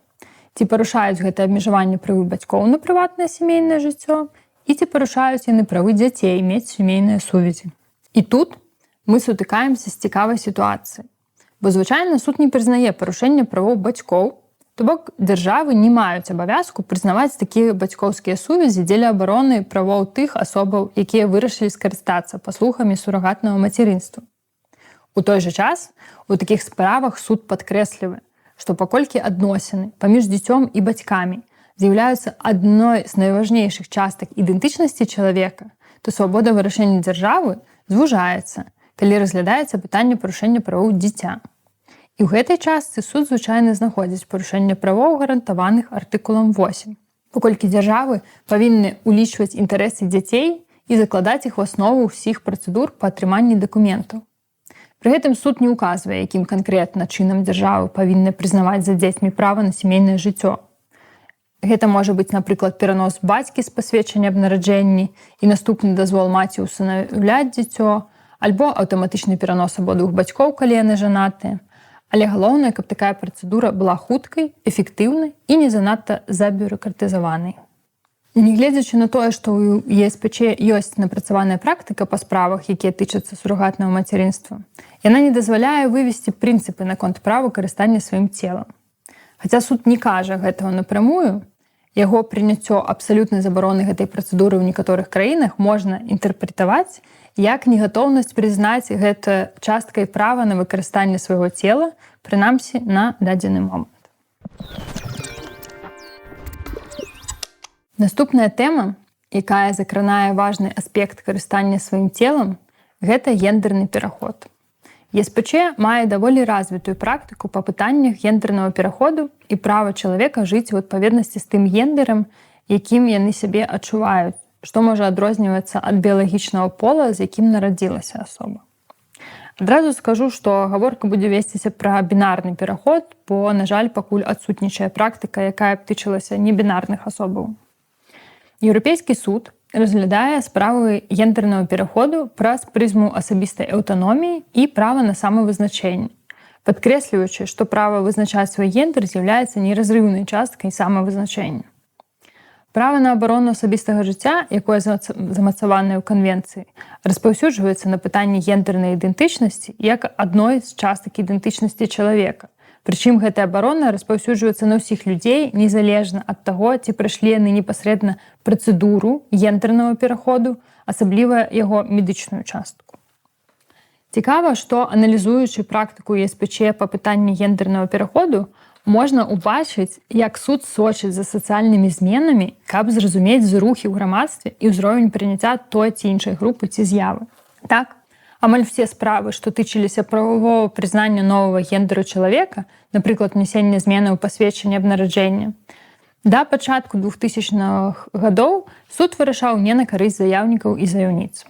Speaker 1: Ці парушаюць гэтае абмежаванне правы бацькоў на прыватнае сямейнае жыццё, і ці парушаюць яны правы дзяцей мець сямейныя сувязі. І тут мы сутыкаемся з цікавай сітуацыяй. Бо звычайна суд не прызнае парушэння правоў бацькоў, то бок дзяржавы не маюць абавязку прызнаваць такія бацькоўскія сувязі дзеля абароны правоў тых асобаў, якія вырашылі скарыстацца паслугамі сурагатнага мацярынства. У той жа час у такіх справах суд падкрэслівае, што паколькі адносіны паміж дзіцём і бацькамі з'яўляюцца адной з найважнейшых частак ідэнтычнасці чалавека, то свабода вырашэння дзяржавы звужаецца, калі разглядаецца пытанне парушэння правоў дзіця. І ў гэтай частцы суд звычайна знаходзіць парушэнне правоў, гарантаваных артыкулам 8, паколькі дзяржавы павінны ўлічваць інтарэсы дзяцей і закладаць іх у аснову ўсіх працэдур па атрыманні дакументаў. Пры гэтым суд не ўказвае, якім канкрэтна чынам дзяржавы павінны прызнаваць за дзецьмі права на сямейнае жыццё. Гэта можа быць, напрыклад, перанос бацькі з пасведчання аб нараджэнні і наступны дазвол маці ўсынаўляць дзіцё, альбо аўтаматычны перанос абодвух бацькоў, калі яны жанатыя. Але галоўнае, каб такая працэдура была хуткай, эфектыўнай і не занадта забюракратызаванай. Нягледзячы на тое, што ў ЕСПЧ ёсць напрацаваная практыка па справах, якія тычацца сурагатнага мацярынства, яна не дазваляе вывесці прынцыпы наконт права карыстання сваім целам. Хаця суд не кажа гэтага напрамую, яго прыняццё абсалютнай забароны гэтай працэдуры ў некаторых краінах можна інтэрпрэтаваць як негатоўнасць прызнаць гэта часткай права на выкарыстанне свайго цела, прынамсі на дадзены момант. Наступная тэма, якая закранае важны аспект карыстання сваім целам, гэта гендерны пераход. ЕСПЧ мае даволі развітую практыку па пытаннях гендернага пераходу і права чалавека жыць у адпаведнасці з тым гендерам, якім яны сябе адчуваюць, што можа адрознівацца ад біялагічнага пола, з якім нарадзілася асоба. Адразу скажу, што гаворка будзе весціся пра бінарны пераход, бо, на жаль, пакуль адсутнічае практыка, якая б тычылася небінарных асобаў. Еўрапейскі суд разглядае справы гендернага пераходу праз прызму асабістай аўтаноміі і права на самавызначэнне, падкрэсліваючы, што права вызначаць свой гендер з'яўляецца неразрыўнай часткай самавызначэння. Права на абарону асабістага жыцця, якое замацаванае ў канвенцыі, распаўсюджваецца на пытанні гендернай ідэнтычнасці як адной з частак ідэнтычнасці чалавека. Прычым гэтая абарона распаўсюджваецца на ўсіх людзей, незалежна ад таго, ці прайшлі яны непасрэдна працэдуру гендернага пераходу, асабліва яго медычную частку. Цікава, што, аналізуючы практыку ЕСПЧ па пытанні гендернага пераходу, можна ўбачыць, як суд сочыць за сацыяльнымі зменамі, каб зразумець зрухі ў грамадстве і ўзровень прыняцця той ці іншай групы ці з'явы. Так, Амаль все справы, што тычыліся правового прызнання новага гендеру чалавека, напрыклад, внесення зменаў у пасведчанне аб нараджэнні, да пачатку 2000-х гадоў суд вырашаў не на карысць заяўнікаў і заяўніц.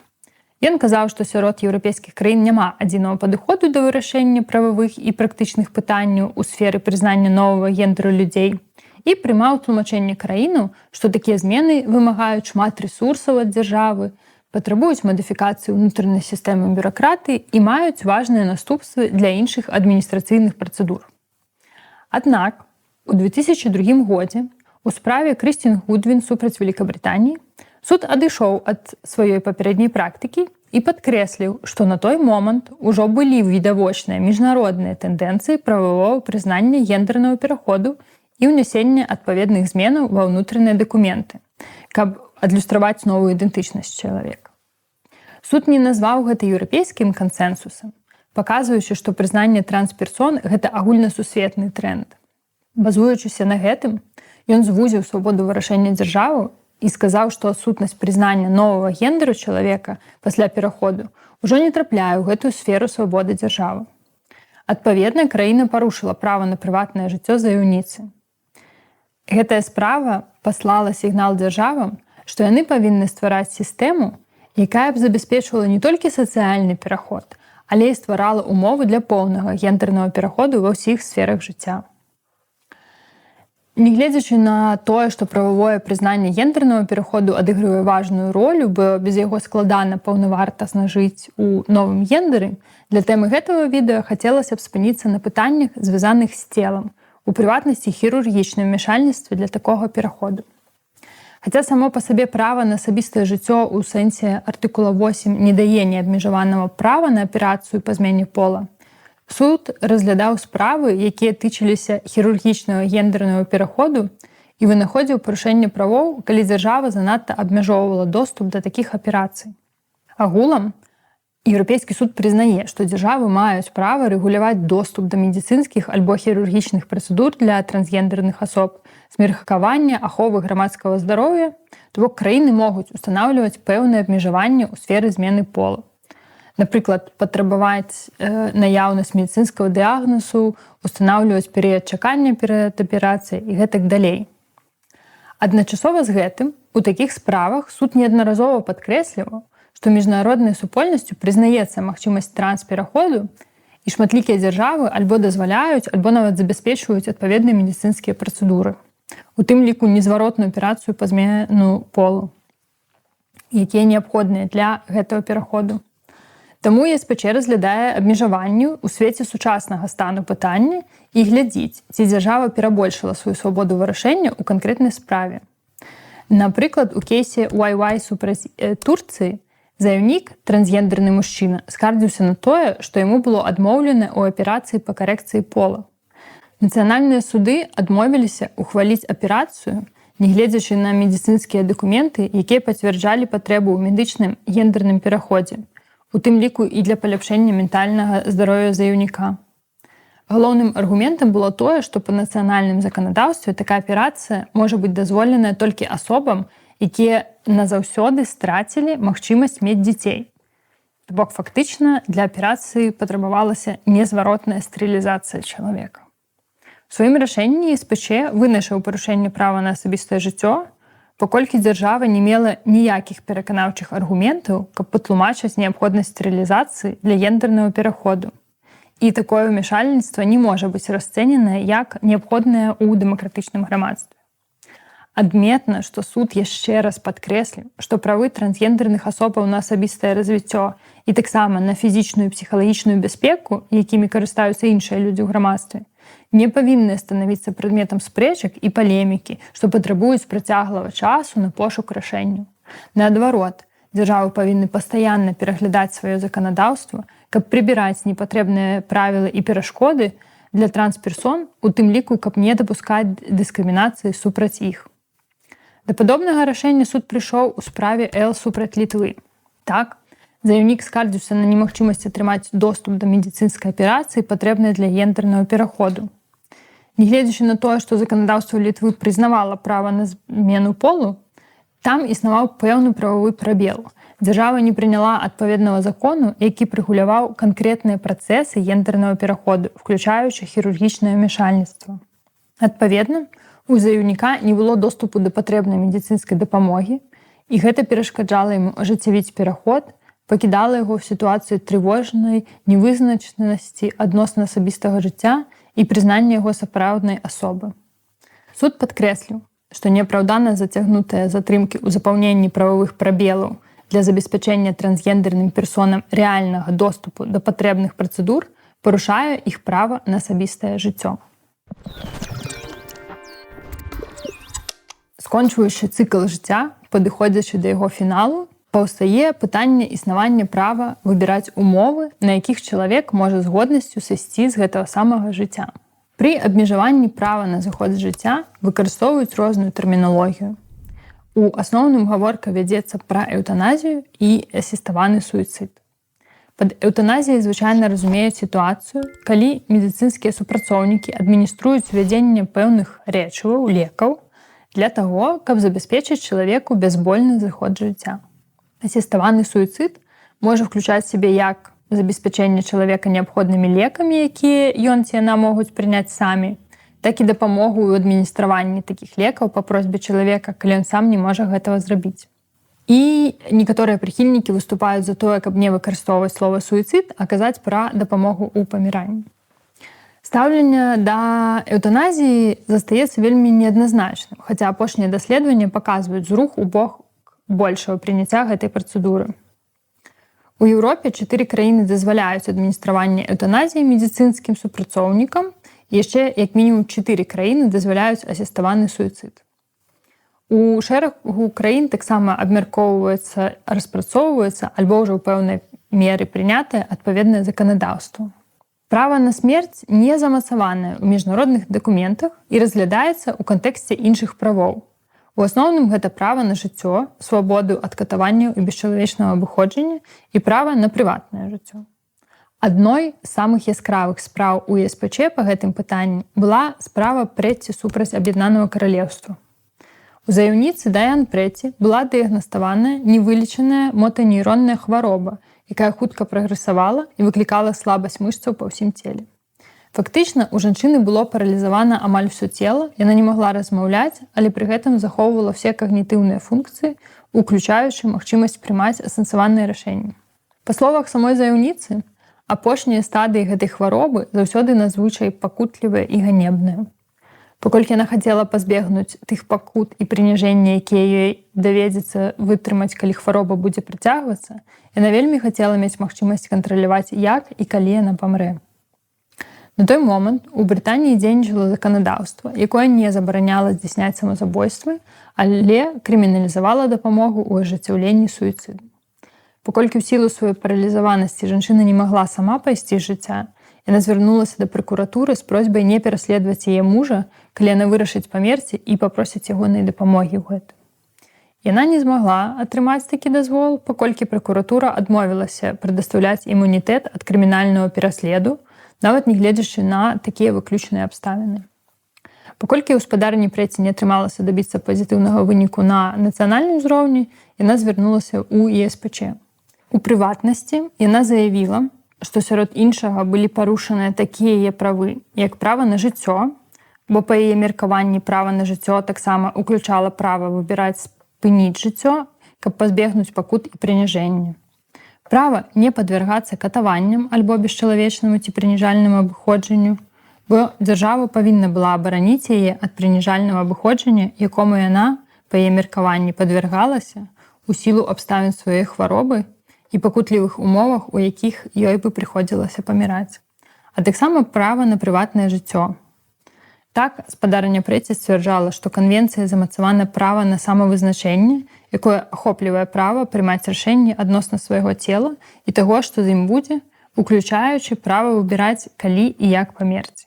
Speaker 1: Ён казаў, што сярод еўрапейскіх краін няма адзінага падыходу да вырашэння прававых і практычных пытанняў у сферы прызнання новага гендеру людзей і прымаў тлумачэнне краінаў, што такія змены вымагаюць шмат рэсурсаў ад дзяржавы, патрабуюць мадыфікацыі ўнутранай сістэмы бюракратыі і маюць важныя наступствы для іншых адміністрацыйных працэдур. Аднак, у 2002 годзе у справе Крыстін Гудвін супраць Вялікабрытаніі суд адышоў ад сваёй папярэдняй практыкі і падкрэсліў, што на той момант ужо былі відавочныя міжнародныя тэндэнцыі прававого прызнання гендернага пераходу і ўнясення адпаведных зменаў ва ўнутраныя дакументы, каб адлюстраваць новую ідэнтычнасць чалавека. Суд не назваў гэта еўрапейскім кансэнсусам, паказваючы, што прызнанне трансперсон – гэта агульнасусветны тренд. Базуючыся на гэтым, ён звузіў свабоду вырашэння дзяржавы і сказаў, што адсутнасць прызнання новага гендеру чалавека пасля пераходу ўжо не трапляе ў гэтую сферу свабоды дзяржавы. Адпаведна, краіна парушыла права на прыватнае жыццё заяўніцы. Гэтая справа паслала сігнал дзяржавам, што яны павінны ствараць сістэму, якая б забяспечвала не толькі сацыяльны пераход, але і стварала умовы для поўнага гендернага пераходу ва ўсіх сферах жыцця. Нягледзячы на тое, што прававое прызнанне гендернага пераходу адыгрывае важную ролю, бо без яго складана паўнавартасна жыць у новым гендеры, для тэмы гэтага відэа хацелася б спыніцца на пытаннях, звязаных з целам, у прыватнасці хірургічным ўмяшальніцтве для такога пераходу. Хаця само па сабе права на асабістае жыццё ў сэнсе артыкула 8 не дае неабмежаванага права на аперацыю па змене пола, суд разглядаў справы, якія тычыліся хірургічнага гендернага пераходу і вынаходзіў парушэнне правоў, калі дзяржава занадта абмяжоўвала доступ да такіх аперацый. Агулам, Еўрапейскі суд прызнае, што дзяржавы маюць права рэгуляваць доступ да медыцынскіх альбо хірургічных працэдур для трансгендерных асоб з меркавання аховы грамадскага здароўя, то бок краіны могуць устанаўліваць пэўныя абмежаванні ў сферы змены пола. Напрыклад, патрабаваць наяўнасць медыцынскага дыягназу, устанаўліваць перыяд чакання перад аперацыяй і гэтак далей. Адначасова з гэтым, у такіх справах суд неаднаразова падкрэсліваў, што міжнароднай супольнасцю прызнаецца магчымасць транспераходу і шматлікія дзяржавы альбо дазваляюць, альбо нават забяспечваюць адпаведныя медыцынскія працэдуры, у тым ліку незваротную аперацыю па змену полу, якія неабходныя для гэтага пераходу. Таму ЕСПЧ разглядае абмежаванні ў свеце сучаснага стану пытання і глядзіць, ці дзяржава перабольшыла сваю свабоду вырашэння ў канкрэтнай справе. Напрыклад, у кейсе YY супраць Турцыі заяўнік, трансгендерны мужчына, скардзіўся на тое, што яму было адмоўлена ў аперацыі па карэкцыі пола. Нацыянальныя суды адмовіліся ухваліць аперацыю, нягледзячы на медыцынскія дакументы, якія пацвярджалі патрэбу ў медычным гендерным пераходзе, у тым ліку і для паляпшэння ментальнага здароўя заяўніка. Галоўным аргументам было тое, што па нацыянальным заканадаўстве такая аперацыя можа быць дазволеная толькі асобам, якія назаўсёды страцілі магчымасць мець дзяцей. То бок фактычна для аперацыі патрабавалася незваротная стэрылізацыя чалавека. У сваім рашэнні ЕСПЧ вынайшаў парушэнне права на асабістае жыццё, паколькі дзяржава не мела ніякіх пераканаўчых аргументаў, каб патлумачыць неабходнасць стэрылізацыі для гендернага пераходу. І такое ўмяшальніцтва не можа быць расцэненае як неабходнае ў дэмакратычным грамадстве. Адметна, што суд яшчэ раз падкрэсліў, што правы трансгендерных асобаў на асабістае развіццё і таксама на фізічную і псіхалагічную бяспеку, якімі карыстаюцца іншыя людзі ў грамадстве, не павінны станавіцца прадметам спрэчак і палемікі, што патрабуюць працяглага часу на пошук рашэнняў. Наадварот, дзяржавы павінны пастаянна пераглядаць сваё заканадаўства, каб прыбіраць непатрэбныя правілы і перашкоды для трансперсон, у тым ліку, каб не дапускаць дыскрымінацыі супраць іх. Да падобнага рашэння суд прыйшоў у справе Л супраць Літвы. Так, заяўнік скардзіўся на немагчымасць атрымаць доступ да медыцынскай аперацыі, патрэбнай для гендернага пераходу. Нягледзячы на тое, што заканадаўства Літвы прызнавала права на змену полу, там існаваў пэўны прававы прабел. Дзяржава не прыняла адпаведнага закону, які рэгуляваў канкрэтныя працэсы гендэрнага пераходу, включаючы хірургічнае ўмяшальніцтва. Адпаведна, у заяўніка не было доступу да патрэбнай медыцынскай дапамогі, і гэта перашкаджала яму ажыццявіць пераход, пакідала яго ў сітуацыю трывожнай невызначанасці адносна асабістага жыцця і прызнання яго сапраўднай асобы. Суд падкрэсліў, што неапраўдана зацягнутыя затрымкі ў запаўненні прававых прабелаў для забеспячэння трансгендерным персонам рэальнага доступу да патрэбных працэдур парушае іх права на асабістае жыццё. Скончваючы цыкл жыцця, падыходзячы да яго фіналу, паўстае пытанне існавання права выбіраць умовы, на якіх чалавек можа з годнасцю сысці з гэтага самага жыцця. Пры абмежаванні права на заход з жыцця выкарыстоўваюць розную тэрміналогію. У асноўным гаворка вядзецца пра эўтаназію і асіставаны суіцыд. Пад эўтаназіяй звычайна разумеюць сітуацыю, калі медыцынскія супрацоўнікі адмініструюць увядзенне пэўных рэчываў, лекаў для таго, каб забяспечыць чалавеку бязбольны заход жыцця. Асіставаны суіцыд можа ўключаць сябе як забеспячэнне чалавека неабходнымі лекамі, якія ён ці яна могуць прыняць самі, так і дапамогу ў адміністраванні такіх лекаў па просьбе чалавека, калі ён сам не можа гэтага зрабіць. І некаторыя прыхільнікі выступаюць за тое, каб не выкарыстоўваць слова суіцыд, а казаць пра дапамогу ў паміранні. Стаўленне да эўтаназіі застаецца вельмі неадназначным, хаця апошнія даследаванні паказваюць зрух у бок большего прыняцця гэтай працэдуры. У Еўропе 4 краіны дазваляюць адміністраванне эўтаназіі медыцынскім супрацоўнікам, і яшчэ як мінімум 4 краіны дазваляюць асіставаны суіцыд. У шэрагу краін таксама абмяркоўваецца, распрацоўваецца альбо ўжо ў пэўнай меры прынятае адпаведнае заканадаўства. Права на смерць не замацаванае ў міжнародных дакументах і разглядаецца ў кантэксце іншых правоў. У асноўным гэта права на жыццё, свабоду ад катаванняў і бесчалавечнага абыходжання і права на прыватнае жыццё. Адной з самых яскравых спраў у ЕСПЧ па гэтым пытанні была справа Прэці супраць Аб'яднанага Каралеўства. У заяўніцы Дайан Прэці была дыягнаставаная невылечаная мотанейронная хвароба, якая хутка прагрэсавала і выклікала слабасць мышцаў па ўсім целе. Фактычна, у жанчыны было паралізавана амаль усё цела, яна не магла размаўляць, але пры гэтым захоўвала ўсе когнітыўныя функцыі, уключаючы магчымасць прымаць асэнсаваныя рашэнні. Па словах самой заяўніцы, апошнія стадыі гэтай хваробы заўсёды надзвычай пакутлівыя і ганебныя. Паколькі яна хацела пазбегнуць тых пакут і прыніжэння, якія ёй даведзецца вытрымаць, калі хвароба будзе працягвацца, яна вельмі хацела мець магчымасць кантраляваць, як і калі яна памрэ. На той момант у Брытаніі дзейнічала заканадаўства, якое не забараняла здзяйсняць самазабойствы, але крыміналізавала дапамогу ў ажыццяўленні суіцыду. Паколькі ў сілу сваёй паралізаванасці жанчына не магла сама пайсці з жыцця, яна звярнулася да пракуратуры з просьбай не пераследаваць яе мужа, калі яна вырашыць памерці і папросіць ягонай дапамогі ў гэтым. Яна не змагла атрымаць такі дазвол, паколькі пракуратура адмовілася прадастаўляць імунітэт ад крымінальнага пераследу, нават не гледзячы на такія выключныя абставіны. Паколькі гаспадарні Прэці не атрымалася дабіцца пазітыўнага выніку на нацыянальным узроўні, яна звярнулася ў ЕСПЧ. У прыватнасці яна заявіла, што сярод іншага былі парушаныя такія яе правы, як права на жыццё, бо па яе меркаванні права на жыццё таксама ўключала права выбіраць спыніць жыццё, каб пазбегнуць пакут і прыніжэння. Права не падвяргацца катаванням альбо бесчалавечнаму ці прыніжальнаму абыходжанню, бо дзяржава павінна была абараніць яе ад прыніжальнага абыходжання, якому яна, па яе меркаванні, падвяргалася у сілу абставін сваёй хваробы і пакутлівых умовах, у якіх ёй бы прыходзілася паміраць. А таксама права на прыватнае жыццё. Так, спадарня Прэці сцвярджала, што канвенцыя замацавана права на самавызначэнне, якое ахоплівае права прымаць рашэнні адносна свайго цела і таго, што з ім будзе, уключаючы права выбіраць, калі і як памерці.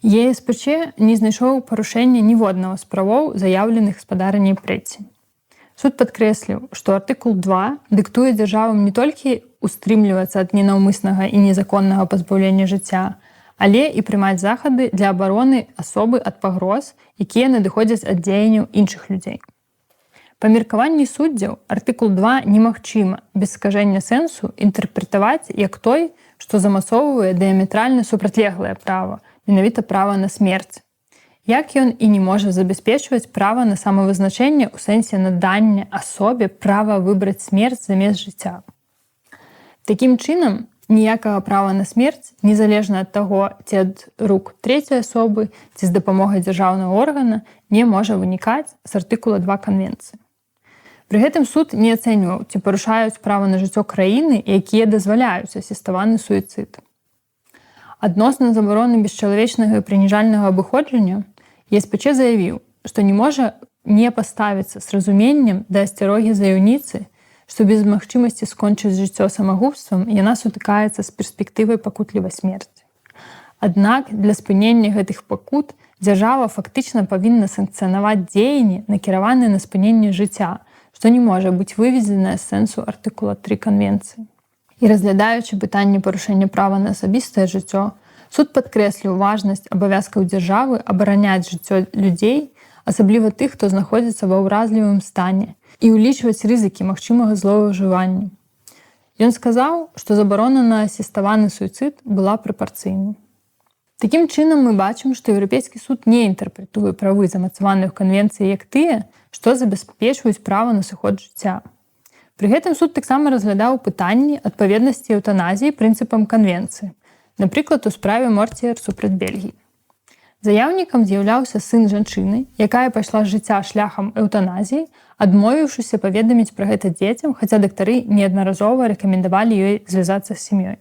Speaker 1: ЕСПЧ не знайшоў парушэння ніводнага з правоў, заяўленых спадарняй Прэці. Суд падкрэсліў, што артыкул 2 дыктуе дзяржавам не толькі устрымлівацца ад ненаўмыснага і незаконнага пазбаўлення жыцця, але і прымаць захады для абароны асобы ад пагроз, якія надыходзяць ад дзеянняў іншых людзей. Па меркаванні суддзяў артыкул 2 немагчыма без скажэння сэнсу інтэрпрэтаваць як той, што замасоўвае дыяметральна супрацьлеглае права, менавіта права на смерць. Як ён і не можа забяспечваць права на самавызначэнне ў сэнсе надання асобе права выбраць смерць замест жыцця. Такім чынам, ніякага права на смерць, незалежна ад таго, ці ад рук трэцяй асобы, ці з дапамогай дзяржаўнага органа, не можа вынікаць з артыкула 2 канвенцыі. Пры гэтым суд не ацэньваў, ці парушаюць права на жыццё краіны, якія дазваляюць асіставаны суіцыд. Адносна забароны бесчалавечнага і прыніжальнага абыходжання ЕСПЧ заявіў, што не можа не паставіцца з разуменнем да асцярогі заяўніцы, што без магчымасці скончыць жыццё самагубствам яна сутыкаецца з перспектывай пакутлівай смерці. Аднак для спынення гэтых пакут дзяржава фактычна павінна санкцыянаваць дзеянні, накіраваныя на спыненне жыцця, што не можа быць выведзенае з сэнсу артыкула 3 канвенцыі. І разглядаючы пытанне парушэння права на асабістае жыццё, суд падкрэсліў важнасць абавязкаў дзяржавы абараняць жыццё людзей, асабліва тых, хто знаходзіцца ва ўразлівым стане, і ўлічваць рызыкі магчымага злоўжывання. Ён сказаў, што забарона на асіставаны суіцыд была прапарцыйнай. Такім чынам мы бачым, што Еўрапейскі суд не інтэрпрэтуе правы, замацаваныя ў канвенцыі, як тыя, што забяспечваюць права на сыход жыцця. Пры гэтым суд таксама разглядаў пытанні адпаведнасці эўтаназіі прынцыпам канвенцыі, напрыклад, у справе Мортіер супраць Бельгіі. Заяўнікам з'яўляўся сын жанчыны, якая пайшла з жыцця шляхам эўтаназіі, адмовіўшыся паведаміць пра гэта дзецям, хаця дактары неаднаразова рэкамендавалі ёй звязацца з сям'ёй.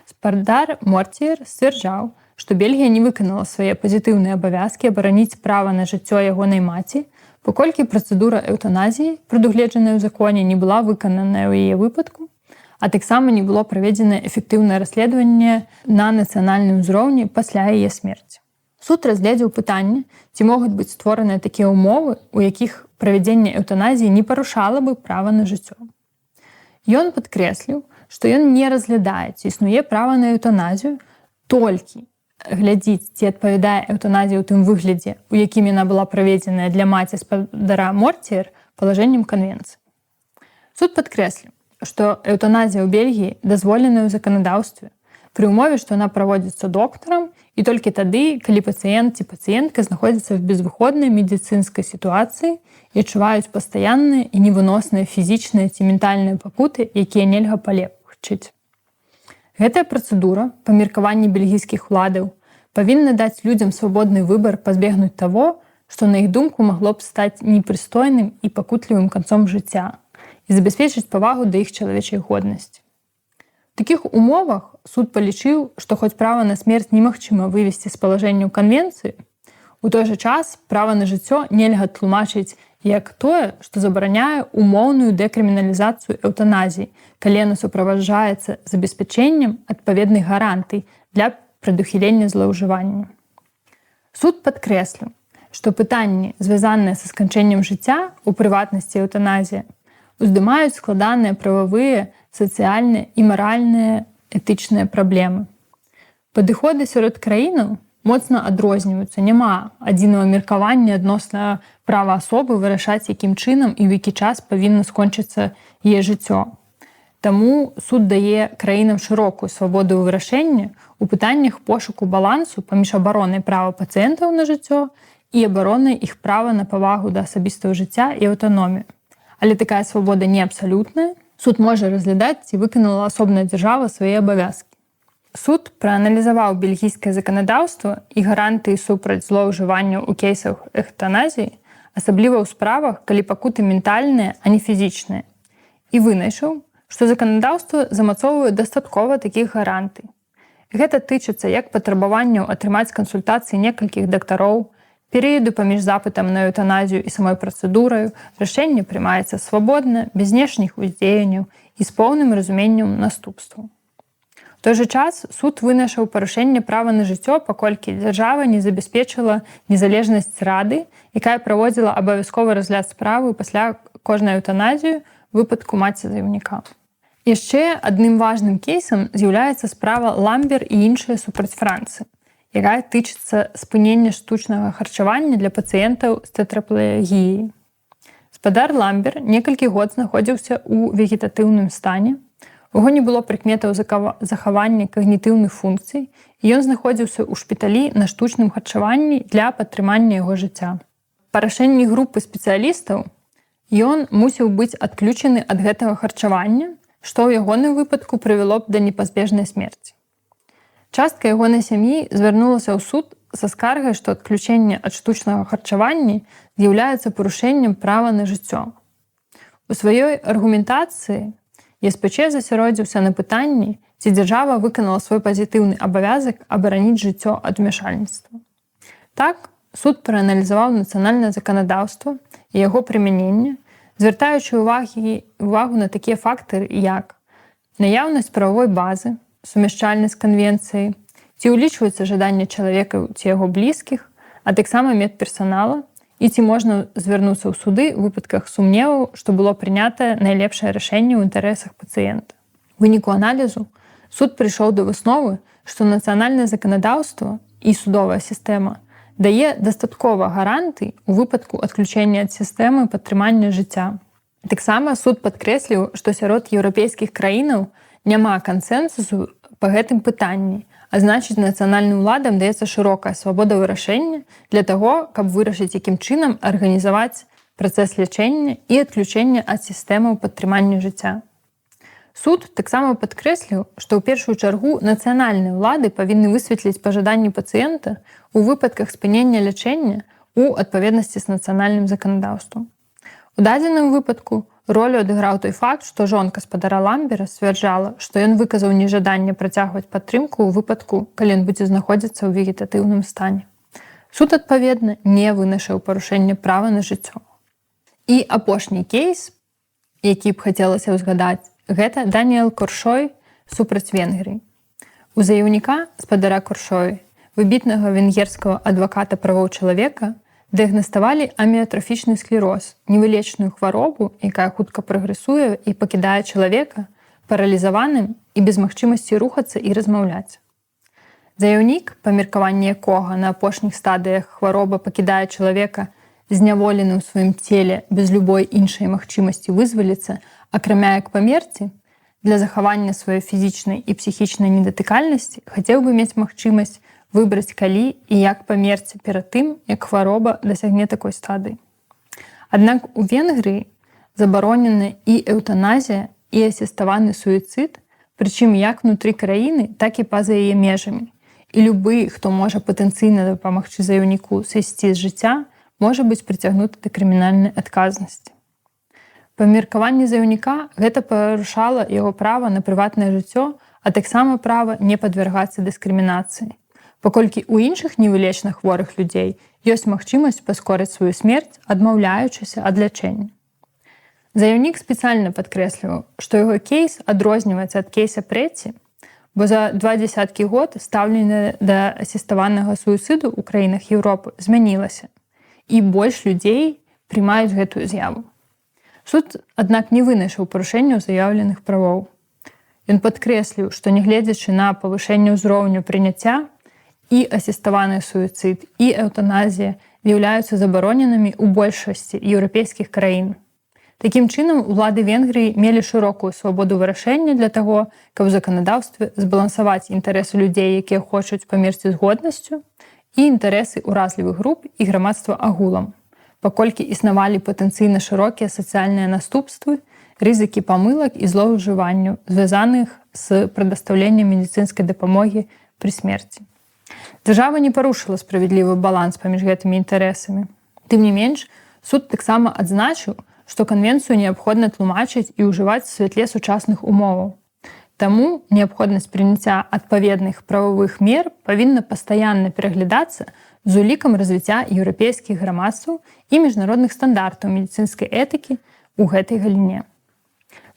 Speaker 1: Спадар Мортіер сцвярджаў, што Бельгія не выканала свае пазітыўныя абавязкі абараніць права на жыццё ягонай маці, паколькі працэдура эўтаназіі, прадугледжаная ў законе, не была выкананая ў яе выпадку, а таксама не было праведзена эфектыўнае расследаванне на нацыянальным узроўні пасля яе смерці. Суд разгледзеў пытанне, ці могуць быць створаныя такія ўмовы, у якіх правядзенне эўтаназіі не парушала бы права на жыццё. Ён падкрэсліў, што ён не разглядае, ці існуе права на эўтаназію, толькі глядзіць, ці адпавядае эўтаназія ў тым выглядзе, у якім яна была праведзеная для маці спадара Мортіер палажэннем канвенцыі. Суд падкрэсліў, што эўтаназія ў Бельгіі дазволеная ў заканадаўстве пры ўмове, што яна праводзіцца доктарам і толькі тады, калі пацыент ці пацыентка знаходзіцца ў безвыходнай медыцынскай сітуацыі і адчуваюць пастаянныя і невыносныя фізічныя ці ментальныя пакуты, якія нельга палегчыць. Гэтая працэдура, па меркаванні бельгійскіх уладаў, павінна даць людзям свабодны выбар пазбегнуць таго, што на іх думку магло б стаць непрыстойным і пакутлівым канцом жыцця і забяспечыць павагу да іх чалавечай годнасці. У такіх умовах суд палічыў, што хоць права на смерць немагчыма вывесці з палажэнняў канвенцыі, у той жа час права на жыццё нельга тлумачыць як тое, што забараняе умоўную дэкрыміналізацыю эўтаназіі, калі яна суправаджаецца забеспячэннем адпаведных гарантый для прадухілення злоўжывання. Суд падкрэсліў, што пытанні, звязаныя са сканчэннем жыцця, у прыватнасці эўтаназія, уздымаюць складаныя прававыя, сацыяльныя і маральныя этычныя праблемы. Падыходы сярод краінаў моцна адрозніваюцца. Няма адзінага меркавання адносна права асобы вырашаць, якім чынам і ў які час павінна скончыцца яе жыццё. Таму суд дае краінам шырокую свабоду вырашэння ў пытаннях пошуку балансу паміж абаронай права пацыентаў на жыццё і абаронай іх права на павагу да асабістага жыцця і аўтаномію. Але такая свабода не абсалютная. Суд можа разглядаць, ці выканала асобная дзяржава свае абавязкі. Суд прааналізаваў бельгійскае заканадаўства і гарантыі супраць злоўжыванняў у кейсах эўтаназіі, асабліва ў справах, калі пакуты ментальныя, а не фізічныя, і вынайшаў, што заканадаўства замацоўвае дастаткова такіх гарантый. Гэта тычыцца як патрабаванняў атрымаць кансультацыі некалькіх дактароў, перыяду паміж запытам на эўтаназію і самой працэдураю, рашэнне прымаецца свабодна, без знешніх уздзеянняў і з поўным разуменнем наступстваў. У той жа час суд вынайшаў парушэнне права на жыццё, паколькі дзяржава не забяспечыла незалежнасць рады, якая праводзіла абавязковы разгляд справы пасля кожнай эўтаназію выпадку маці заяўніка. Яшчэ адным важным кейсам з'яўляецца справа Ламбер і іншыя супраць Францыі, якая тычыцца спынення штучнага харчавання для пацыентаў з тэтраплагіяй. Спадар Ламбер некалькі год знаходзіўся ў вегетатыўным стане. У яго не было прыкметаў захавання когнітыўных функцый, і ён знаходзіўся ў шпіталі на штучным харчаванні для падтрымання яго жыцця. Па рашэнні групы спецыялістаў ён мусіў быць адключаны ад гэтага харчавання, што ў ягоным выпадку прывяло б да непазбежнай смерці. Частка ягонай сям'і звярнулася ў суд са скаргай, што адключэнне ад штучнага харчавання з'яўляецца парушэннем права на жыццё. У сваёй аргументацыі ЕСПЧ засяродзіўся на пытанні, ці дзяржава выканала свой пазітыўны абавязак абараніць жыццё ад умяшальніцтва. Так, суд прааналізаваў нацыянальнае заканадаўства і яго прымяненне, звяртаючы увагу на такія фактары, як наяўнасць правовой базы, сумяшчальнасць канвенцыі, ці ўлічваецца жаданне чалавека ці яго блізкіх, а таксама медперсанала, і ці можна звярнуцца ў суды ў выпадках сумневаў, што было прынятае найлепшае рашэнне ў інтарэсах пацыента. У выніку аналізу суд прыйшоў да высновы, што нацыянальнае заканадаўства і судовая сістэма дае дастаткова гарантый у выпадку адключэння ад сістэмы падтрымання жыцця. Таксама суд падкрэсліў, што сярод еўрапейскіх краінаў няма кансэнсусу па гэтым пытанні, а значыць, нацыянальным уладам даецца шырокая свабода вырашэння для таго, каб вырашыць, якім чынам арганізаваць працэс лячэння і адключэння ад сістэмаў падтрымання жыцця. Суд таксама падкрэсліў, што ў першую чаргу нацыянальныя ўлады павінны высветліць пажаданні пацыента у выпадках спынення лячэння ў адпаведнасці з нацыянальным заканадаўствам. У дадзеным выпадку ролю адыграў той факт, што жонка спадара Ламбера сцвярджала, што ён выказаў нежаданне працягваць падтрымку ў выпадку, калі ён будзе знаходзіцца ў вегетатыўным стане. Суд, адпаведна, не вынашыў парушэнне права на жыццё. І апошні кейс, які б хацелася ўзгадаць, гэта Даніэл Коршой супраць Венгрыі. У заяўніка спадара Коршой, выбітнага венгерскага адваката правоў чалавека, дыягнаставалі аміятрофічны склероз, невылечную хваробу, якая хутка прагрэсуе і пакідае чалавека паралізаваным і без магчымасці рухацца і размаўляць. Заяўнік, па меркаванні якога на апошніх стадыях хвароба пакідае чалавека зняволеным у сваім целе без любой іншай магчымасці вызваліцца, акрамя як памерці, для захавання сваёй фізічнай і псіхічнай недатыкальнасці хацеў бы мець магчымасць выбраць, калі і як памерці перад тым, як хвароба дасягне такой стадыі. Аднак у Венгрыі забаронена і эўтаназія, і асіставаны суіцыд, прычым як внутры краіны, так і па-за яе межамі. І любы, хто можа патэнцыйна дапамагчы заяўніку сысці з жыцця, можа быць прыцягнуты да крымінальнай адказнасці. Па меркаванні заяўніка гэта парушала яго права на прыватнае жыццё, а таксама права не падвяргацца дыскрымінацыі. Паколькі ў іншых невылечна хворых людзей ёсць магчымасць паскорыць сваю смерць, адмаўляючыся ад лячэння. Заяўнік спецыяльна падкрэсліваў, што яго кейс адрозніваецца ад кейса Прэці, бо за 20 год стаўленне да асіставанага суіцыду ў краінах Еўропы змянілася, і больш людзей прымаюць гэтую з'яву. Суд, аднак, не вынайшаў парушэнняў заяўленых правоў. Ён падкрэсліў, што нягледзячы на павышэнне ўзроўню прыняцця, і асіставаны суіцыд, і эўтаназія з'яўляюцца забароненымі ў большасці еўрапейскіх краін. Такім чынам, улады Венгрыі мелі шырокую свабоду вырашэння для таго, каб у заканадаўстве збалансаваць інтарэсы людзей, якія хочуць памерці з годнасцю, і інтарэсы ўразлівых груп і грамадства агулам, паколькі існавалі патэнцыйна шырокія сацыяльныя наступствы, рызыкі памылак і злоўжыванняў, звязаных з прадастаўленнем медыцынскай дапамогі пры смерці. Дзяржава не парушыла справядлівы баланс паміж гэтымі інтарэсамі. Тым не менш, суд таксама адзначыў, што канвенцыю неабходна тлумачыць і ўжываць у святле сучасных умоваў. Таму неабходнасць прыняцця адпаведных прававых мер павінна пастаянна пераглядацца з улікам развіцця еўрапейскіх грамадстваў і міжнародных стандартаў медыцынскай этыкі ў гэтай галіне.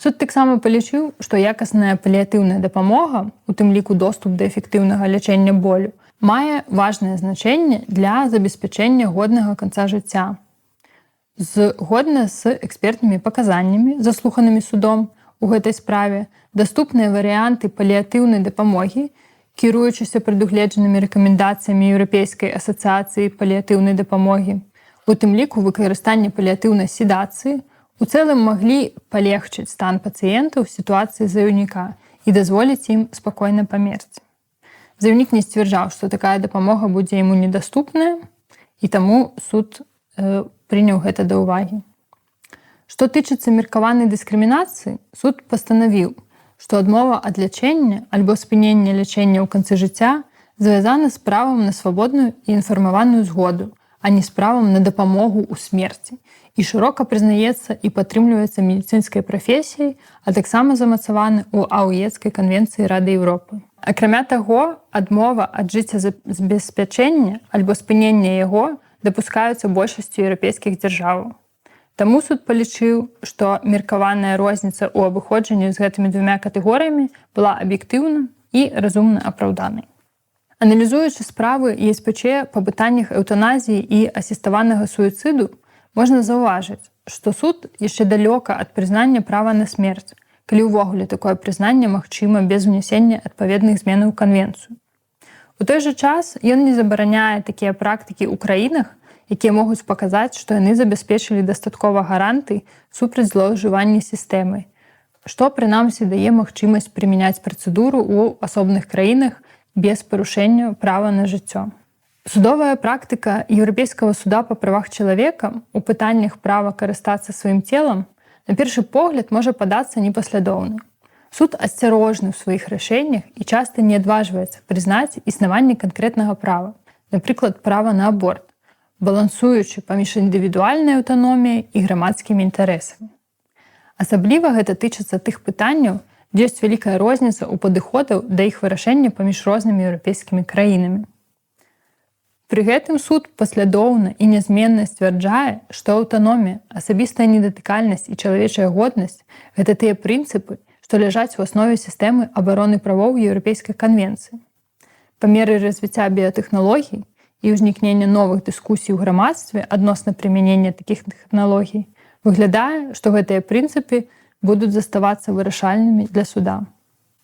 Speaker 1: Суд таксама палічыў, што якасная паліятыўная дапамога, у тым ліку доступ да эфектыўнага лячэння болю, мае важнае значэнне для забеспячэння годнага канца жыцця. Згодна з экспертнымі паказаннямі, заслуханымі судом у гэтай справе, даступныя варыянты паліятыўнай дапамогі, кіруючыся прадугледжанымі рэкамендацыямі Еўрапейскай асацыяцыі паліятыўнай дапамогі, У тым ліку выкарыстанне паліятыўнай седацыі у цэлым маглі палегчыць стан пацыента ў сітуацыі заяўніка і дазволіць ім спакойна памерці. Заяўнік не сцвярджаў, што такая дапамога будзе яму недаступная, і таму суд прыняў гэта да ўвагі. Што тычыцца меркаванай дыскрымінацыі, суд пастанавіў, што адмова ад лячэння альбо спынення лячэння ў канцы жыцця звязана з правам на свабодную і інфармаваную згоду, а не з правам на дапамогу ў смерці, і шырока прызнаецца і падтрымліваецца медыцынскай прафесіяй, а таксама замацаваны ў Ауецкай канвенцыі Рады Еўропы. Акрамя таго, адмова ад жыццезабеспячэння альбо спынення яго дапускаюцца большасцю еўрапейскіх дзяржаваў. Таму суд палічыў, што меркаваная розніца ў абыходжанні з гэтымі двума катэгорыямі была аб'ектыўна і разумна апраўданай. Аналізуючы справы ЕСПЧ па пытаннях эўтаназіі і асіставанага суіцыду, можна заўважыць, што суд яшчэ далёка ад прызнання права на смерць, калі ўвогуле такое прызнанне магчыма без унясення адпаведных зменаў у канвенцыю. У той жа час ён не забараняе такія практыкі ў краінах, якія могуць паказаць, што яны забяспечылі дастаткова гарантый супраць злоўжывання сістэмай, што, прынамсі, дае магчымасць прымяняць працэдуру ў асобных краінах без парушэння права на жыццё. Судовая практыка Еўрапейскага суда па правах чалавека ў пытаннях права карыстацца сваім целам на першы погляд можа падацца непаслядоўнай. Суд асцярожны ў сваіх рашэннях і часта не адважваецца прызнаць існаванне канкрэтнага права, напрыклад, права на аборт, балансуючы паміж індывідуальнай аўтаноміяй і грамадскімі інтарэсамі. Асабліва гэта тычыцца тых пытанняў, дзе ёсць вялікая розніца ў падыходаў да іх вырашэння паміж рознымі еўрапейскімі краінамі. Пры гэтым суд паслядоўна і нязменна сцвярджае, што аўтаномія, асабістая недатыкальнасць і чалавечая годнасць – гэта тыя прынцыпы, што ляжаць у аснове сістэмы абароны правоў Еўрапейскай канвенцыі. Па меры развіцця біятэхналогій і ўзнікнення новых дыскусій у грамадстве адносна прымянення такіх тэхналогій, выглядае, што гэтыя прынцыпы будуць заставацца вырашальнымі для суда.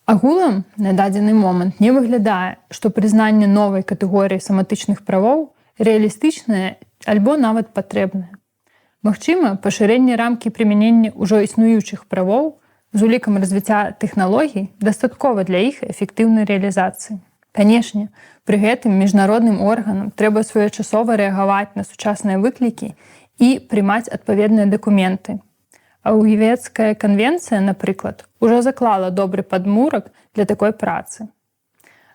Speaker 1: Агулам, на дадзены момант не выглядае, што прызнанне новай катэгорыі саматычных правоў рэалістычнае альбо нават патрэбнае. Магчыма, пашырэнне рамкі прымянення ўжо існуючых правоў з улікам развіцця тэхналогій дастаткова для іх эфектыўнай рэалізацыі. Канешне, пры гэтым міжнародным органам трэба своечасова рэагаваць на сучасныя выклікі і прымаць адпаведныя дакументы. Ауецкая канвенцыя, напрыклад, ужо заклала добры падмурак для такой працы.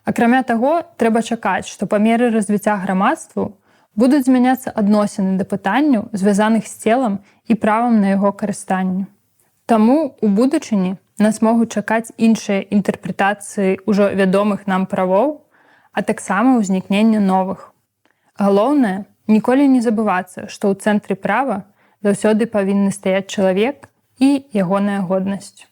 Speaker 1: Акрамя таго, трэба чакаць, што па меры развіцця грамадству будуць змяняцца адносіны да пытанняў, звязаных з целам і правам на яго карыстанне. Таму у будучыні нас могуць чакаць іншыя інтэрпрэтацыі ўжо вядомых нам правоў, а таксама ўзнікнення новых. Галоўнае, ніколі не забывацца, што ў цэнтры права заўсёды павінны стаяць чалавек і ягоная годнасць.